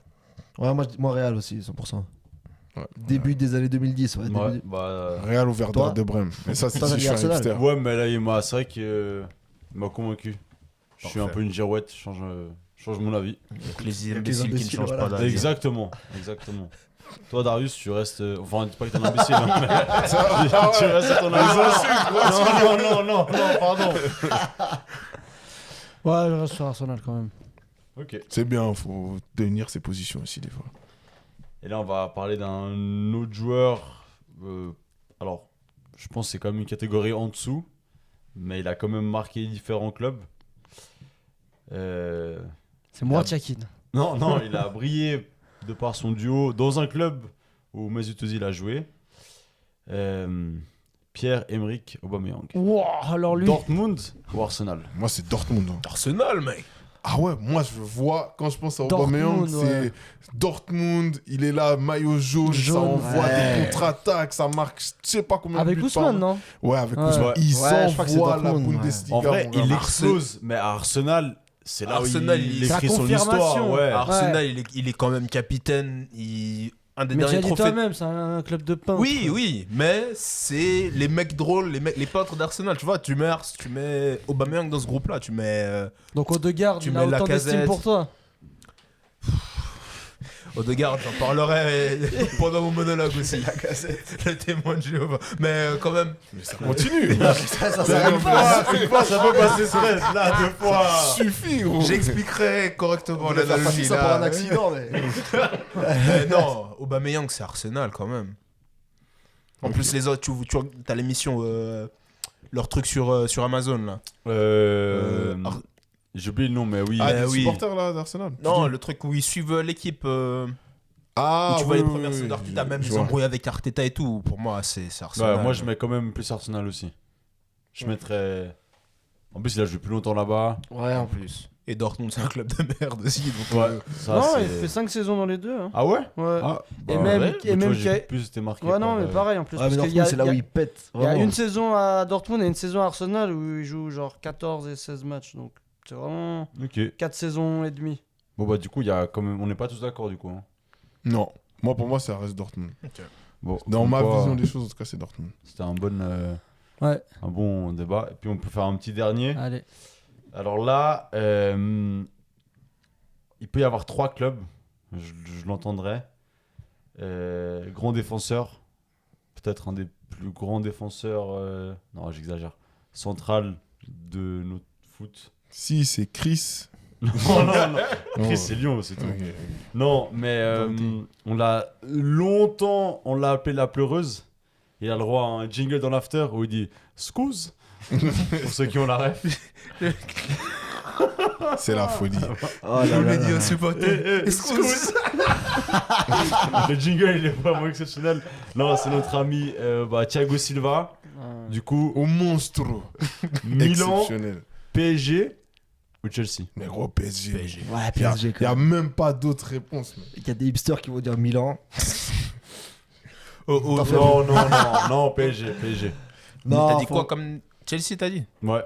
Ouais, moi Real aussi, 100%. Ouais. Début des années 2010, ouais. Ouais, début- Real ou Werder Toi de Brême. Mais ça, c'est Toi, si t'as je dit suis un Arsenal. hipster. Ouais, mais là, c'est vrai qu'il m'a convaincu. Je suis un Parfait. peu une girouette, change mon avis. Donc les les imbéciles qui ne imbéciles, changent voilà. pas d'avis. Exactement. Toi, Darius, tu restes. Enfin, dis pas que t'es un imbécile, hein, mais tu restes à ton avis. Non, pardon. Ouais, je reste sur Arsenal quand même. Ok. C'est bien, faut tenir ses positions aussi des fois. Et là, on va parler d'un autre joueur. Alors, je pense que c'est quand même une catégorie en dessous, mais il a quand même marqué différents clubs. C'est moi, Tchakin. Non, il a brillé de par son duo dans un club où Mesut Özil a joué. Pierre-Emerick Aubameyang. Wow, alors lui. Dortmund ou Arsenal? Moi, c'est Dortmund. hein. Arsenal, mec. Ah ouais, moi, je vois, quand je pense à Dortmund, Aubameyang, c'est ouais. Dortmund, il est là, maillot jaune, ça Jaune, envoie ouais. des contre-attaques, ça marque, je sais pas combien de Avec buts Ousmane, par- non? Ouais, avec Ouais. Ousmane. Il Ouais, je crois que c'est s'envoie la Dortmund, ouais. Bundesliga. En vrai, mon gars. il explose, mais à Arsenal, c'est là Arsenal, où il c'est la écrit son confirmation. histoire. Ouais. Arsenal, il est quand même capitaine. Un des Mais tu derniers as dit trophées. toi-même, c'est un club de pain. Oui, mais c'est les mecs drôles, les peintres d'Arsenal. Tu vois, tu mets Aubameyang dans ce groupe-là. Tu mets Donc Odegaard, Tu il mets a autant d'estime Lacazette. pour toi. Odegaard, j'en parlerai pendant mon monologue aussi. Le témoin de Jéhovah. Mais quand même, Mais ça continue. Ça s'arrête pas. Une fois, ça peut passer stress. Là, deux fois. Suffit, gros. j'expliquerai correctement On va faire l'analogie ça pour un là. accident, mais. Non, Aubameyang, c'est Arsenal quand même. En plus, les autres, tu as l'émission, leur truc sur Amazon là. Ar- J'ai oublié le nom, mais oui. Ah, Eh les oui. supporters là d'Arsenal. Non, le truc où ils suivent l'équipe. Ah, Où tu vois oui, les premières oui, saisons oui, d'Arteta, même je ils vois. embrouillent avec Arteta et tout. Pour moi, c'est Arsenal. Ouais, moi, je mets quand même plus Arsenal aussi. Je mettrais. En plus, il a joué plus longtemps là-bas. Ouais, en plus. Et Dortmund, c'est un club de merde aussi. Donc, Ouais, ça, Non, c'est- il fait 5 saisons dans les deux. Hein. Ah ouais? Ouais. Ah, Et bah, même- ouais. et Bah, tu même vois, qu'il y a- j'ai plus été marqué. Ouais, non, par, mais pareil en plus. Ouais, mais parce qu'il Dortmund, c'est là où il pète. il y a vraiment. une saison à Dortmund et une saison à Arsenal où il joue genre 14 et 16 matchs. Donc c'est vraiment Ok. 4 saisons et demie. Bon, bah, du coup, il y a quand même. On n'est pas tous d'accord, du coup. Hein. Non. Moi, pour moi, ça reste Dortmund. Bon, Dans comme ma quoi, vision des choses, en tout cas, c'est Dortmund. C'était un Ouais, bon débat. Et puis, on peut faire un petit dernier. allez. Alors là, il peut y avoir 3 clubs, je l'entendrai. Grand défenseur, peut-être un des plus grands défenseurs, non j'exagère, central de notre foot. Si, c'est Chris. Non, Chris c'est Lyon, c'est tout. Ok. Non, mais on l'a appelé la pleureuse. Il a le droit à un jingle dans l'after où il dit « Scouse » pour ceux qui ont la ref. C'est la folie. Oh là là là. Excuse. Le jingle il est vraiment exceptionnel. Non, c'est notre ami Thiago Silva. Du coup, Au monstre. Milan, Exceptionnel. PSG ou Chelsea? Mais gros, PSG. Ouais, Il n'y a, PSG y a quand même. même pas d'autre réponse. mec. Il y a des hipsters qui vont dire Milan. Oh, T'en fais Non, PSG. T'as dit faut- quoi comme Chelsea, t'as dit? Ouais. Ouais,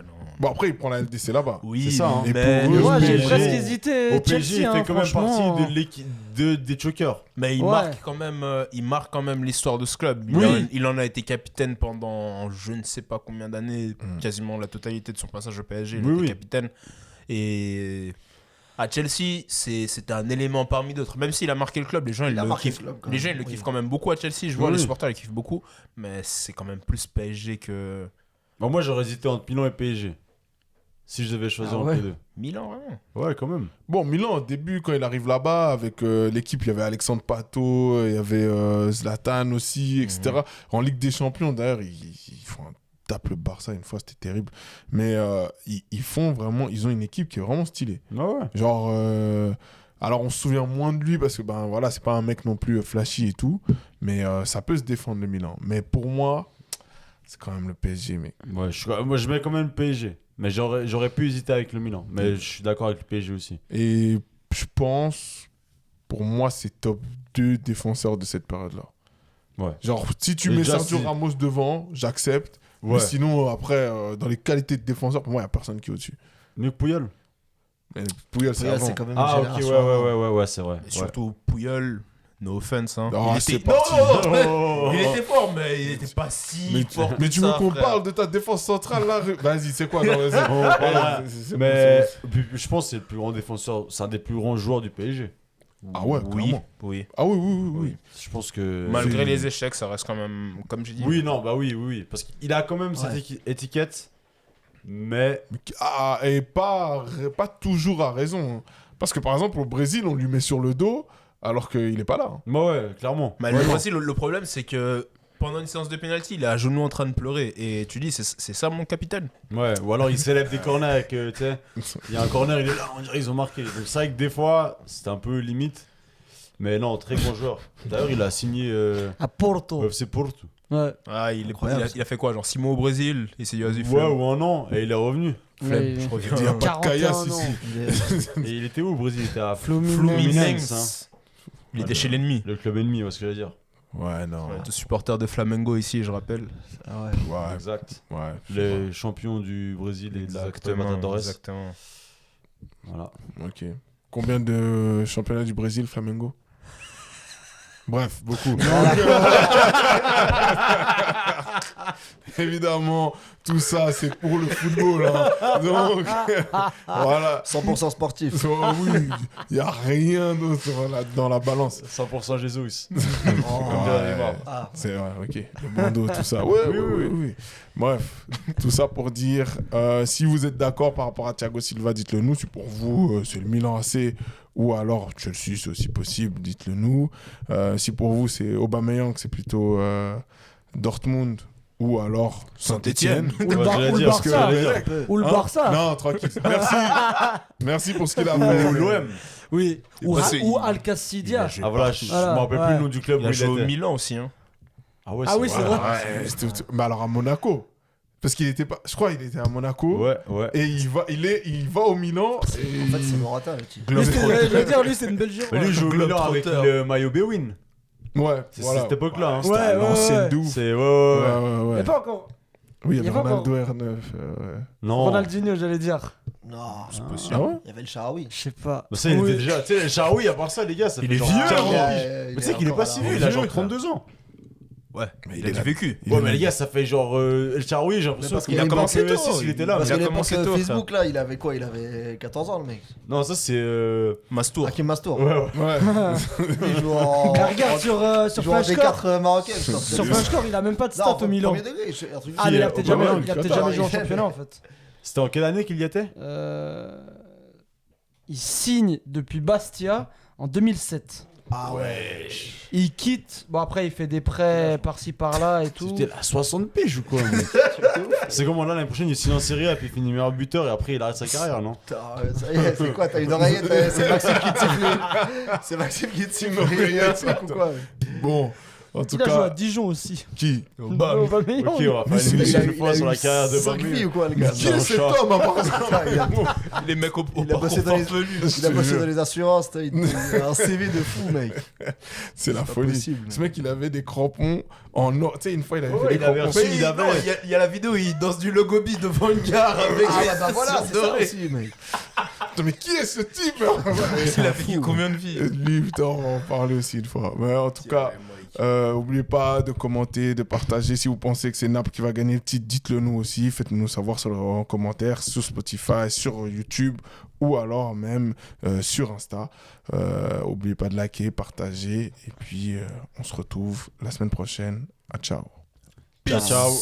non. Bon, après, il prend la LDC là-bas. Oui, C'est ça, hein. Et mais, pour eux, Moi, j'ai PSG, presque hésité. Au PSG, Chelsea, il hein, fait quand même franchement. partie de l'équipe des chokers. mais il Ouais. marque quand même, l'histoire de ce club. Oui. Il en a été capitaine pendant je ne sais pas combien d'années, quasiment la totalité de son passage au PSG. Il Oui, était oui. capitaine. Et à Chelsea, c'était un élément parmi d'autres. Même s'il a marqué le club, les gens ils Il a le marqué le kiffent. club, quand Les même. gens ils le Oui. kiffent quand même beaucoup à Chelsea. Je vois Oui. les supporters ils kiffent beaucoup, mais c'est quand même plus PSG que Bon, moi, j'aurais hésité entre Milan et PSG. Si je devais choisir Ah entre ouais. les deux. Milan, vraiment. Ouais, quand même. Bon, Milan, au début, quand il arrive là-bas, avec l'équipe, il y avait Alexandre Pato, il y avait Zlatan aussi, etc. En Ligue des Champions, d'ailleurs, ils font un tape le Barça une fois, c'était terrible. Mais ils font vraiment, ils ont une équipe qui est vraiment stylée. Ah ouais. Genre, alors on se souvient moins de lui parce que, ben voilà, c'est pas un mec non plus flashy et tout, mais ça peut se défendre le Milan. Mais pour moi, c'est quand même le PSG, mec. Ouais, moi, je mets quand même le PSG. Mais j'aurais pu hésiter avec le Milan. Mais je suis d'accord avec le PSG aussi. Et je pense, pour moi, c'est top 2 défenseurs de cette période-là. Ouais. Genre, si tu Mais mets déjà, Sergio si- Ramos devant, j'accepte. Ouais. Mais sinon, après, dans les qualités de défenseur, pour moi, il n'y a personne qui est au-dessus. Mieux que Puyol. Mais Puyol, c'est Puyol, avant. c'est quand même Ah, une ok, ouais, génération. ouais, c'est vrai. Et surtout Puyol, no offense. Hein. Ah, il c'est était... parti. Oh. il était fort, mais il était pas si Mais, fort. mais que tu ça, veux qu'on frère. parle de ta défense centrale là Vas-y, c'est quoi dans les On parlera. c'est Mais bon, puis, je pense que c'est le plus grand défenseur, c'est un des plus grands joueurs du PSG. Ah ouais, Oui, clairement. oui. Ah oui, oui, oui, oui. Je pense que. Malgré les échecs, ça reste quand même, comme j'ai dit. Oui, non, bah oui. Parce qu'il a quand même cette étiquette, mais. Ah, et pas toujours à raison. hein. Parce que par exemple, au Brésil, on lui met sur le dos alors qu'il est pas là. hein. Bah ouais, clairement. Mais le Brésil, le problème, c'est que pendant une séance de penalty, il est à genoux en train de pleurer. Et tu dis, c'est ça mon capitaine. Ouais, ou alors il s'élève des corners avec, tu sais, il y a un corner, il est là, on dirait ils ont marqué. Donc c'est vrai que des fois, c'était un peu limite. Mais non, très grand joueur. D'ailleurs, il a signé À Porto. au FC Porto. Ouais. Ah, Incroyable. il a fait quoi? Genre 6 mois au Brésil. Il s'est dit, vas-y, Ouais, flemme. ou un an, et il est revenu. Flemme, Ouais. je Il reviens. n'y a pas de 41 caillasse ans. ici. Il est- Et il était où au Brésil? Il était à Fluminense. Fluminense. hein. Il était chez l'ennemi. Le club ennemi, ce que je veux dire. Ouais, non. Ouais, tous supporters de Flamengo ici, je rappelle. Ah ouais. Ouais, Exact. ouais. Les champions du Brésil et de la Copa Libertadores. Exactement. Voilà. Ok. Combien de championnats du Brésil, Flamengo Bref, beaucoup. Évidemment, tout ça, c'est pour le football. hein. Donc, voilà. 100% sportif. Oh, oui, il n'y a rien d'autre dans la balance. 100% Jesus. Ouais, Ah. c'est vrai, ok. Le bandeau, tout ça. Ouais, oui. Bref, tout ça pour dire, si vous êtes d'accord par rapport à Thiago Silva, dites-le nous. Si pour vous, c'est le Milan AC ou alors Chelsea, c'est aussi possible, dites-le nous. Si pour vous, c'est Aubameyang, c'est plutôt Dortmund ou alors Saint-Etienne. Ou le Ouais, Bar- j'allais ou le dire, parce que Barça. j'allais dire. Ou le Hein Barça. Non, tranquille. Merci. Merci pour ce qu'il a fait. Ou l'OM. Oui. Ou, Parce que ou il- Al-Qassidia. il Ah voilà, je Voilà, me rappelle ouais. plus le nom du club Il où a il joué au était. Milan aussi. Hein. Ah ouais, Ah oui, c'est vrai. Ouais, mais alors à Monaco. Parce qu'il était pas. Je crois qu'il était à Monaco. Ouais, ouais. Et il va au Milan. Et En fait, c'est Morata. le type. Lui, je veux dire, lui, c'est une belle Mais girafe. lui, il joue au Globe Milan avec Trotter. le maillot Bewin. Ouais, C'est voilà. cette époque-là. Hein. C'était à Ouais, ouais, l'ancienne ouais. de ouf. C'est Ouais, ouais. ouais, Il ouais. pas encore. Oui, il y il y avait a pas Ronaldo R9. ouais. Non. Ronaldinho, j'allais dire. Non, C'est possible. Ah ouais il y avait le Sharawi. Je sais pas. Bah ça, il Oui. était déjà. Tu sais, Charoui, à part ça, les gars, ça Il fait est genre vieux, 40 hein. piges. Mais tu sais qu'il est pas si vieux, il a genre 32 ans. Ouais, Mais il a du vécu. Il Ouais, est mais là. les gars, ça fait genre. El Charoui, j'ai l'impression parce qu'il qu'il a a commencé commencé tôt. tôt, Il était là. Parce il a qu'à commencé l'époque tôt, Facebook, là, il avait quoi? Il avait 14 ans, le mec. Non, ça, c'est. Mastour. Hakim Mastour. Ouais, ouais. Ouais. Il joue en. Mais regarde sur il joue en Flashcore. D4 marocain. Sur Flashcore, il a même pas de Non, stats au Milan. premier degré, un truc Ah, mais il a Qui, peut-être Aubameyang, jamais, il a peut-être Qatar, jamais joué en il- championnat en fait. C'était en quelle année qu'il y était Il signe depuis Bastia en 2007. Ah ouais. Il quitte. Bon, après, il fait des prêts par-ci par-là et tout. C'était la 60 piges ou quoi mec C'est comment là, l'année prochaine, il signe en Serie A, puis il finit meilleur buteur et après il arrête sa carrière, non Putain, ça y est, c'est quoi? T'as une oreillette? C'est Maxime qui te siffle. C'est Maxime qui te siffle. Une oreillette, C'est quoi? Bon, En tout Il a joué à cas, Dijon aussi. qui Aubameyang. Ok, on va faire une il émission a- une fois sur la carrière de 5 Bambi. vies ou quoi, le gars Qui est cet homme à part ça Les mecs au Il a bossé dans les- farfelu. Il a bossé dans les assurances, il a un CV de fou, mec. C'est la C'est pas folie. possible. Ce mec, il avait des crampons en or. Tu sais, une fois, il avait Ouais, fait il des avait crampons. reçu- Mais il avait- non, il y a la vidéo, il danse du Logobi devant une gare avec Ah les bah voilà, chaussures c'est ça dorées. aussi, mec. Putain, mais qui est ce type Il a fait combien de vies Lui, putain, on va en parler aussi une fois. Mais en tout cas, n'oubliez pas de commenter, de partager. Si vous pensez que c'est Naples qui va gagner le titre, dites-le nous aussi. Faites-nous savoir en commentaire sur Spotify, sur YouTube ou alors même sur Insta. N'oubliez pas de liker, partager. Et puis, on se retrouve la semaine prochaine. À ciao. Ciao, ciao.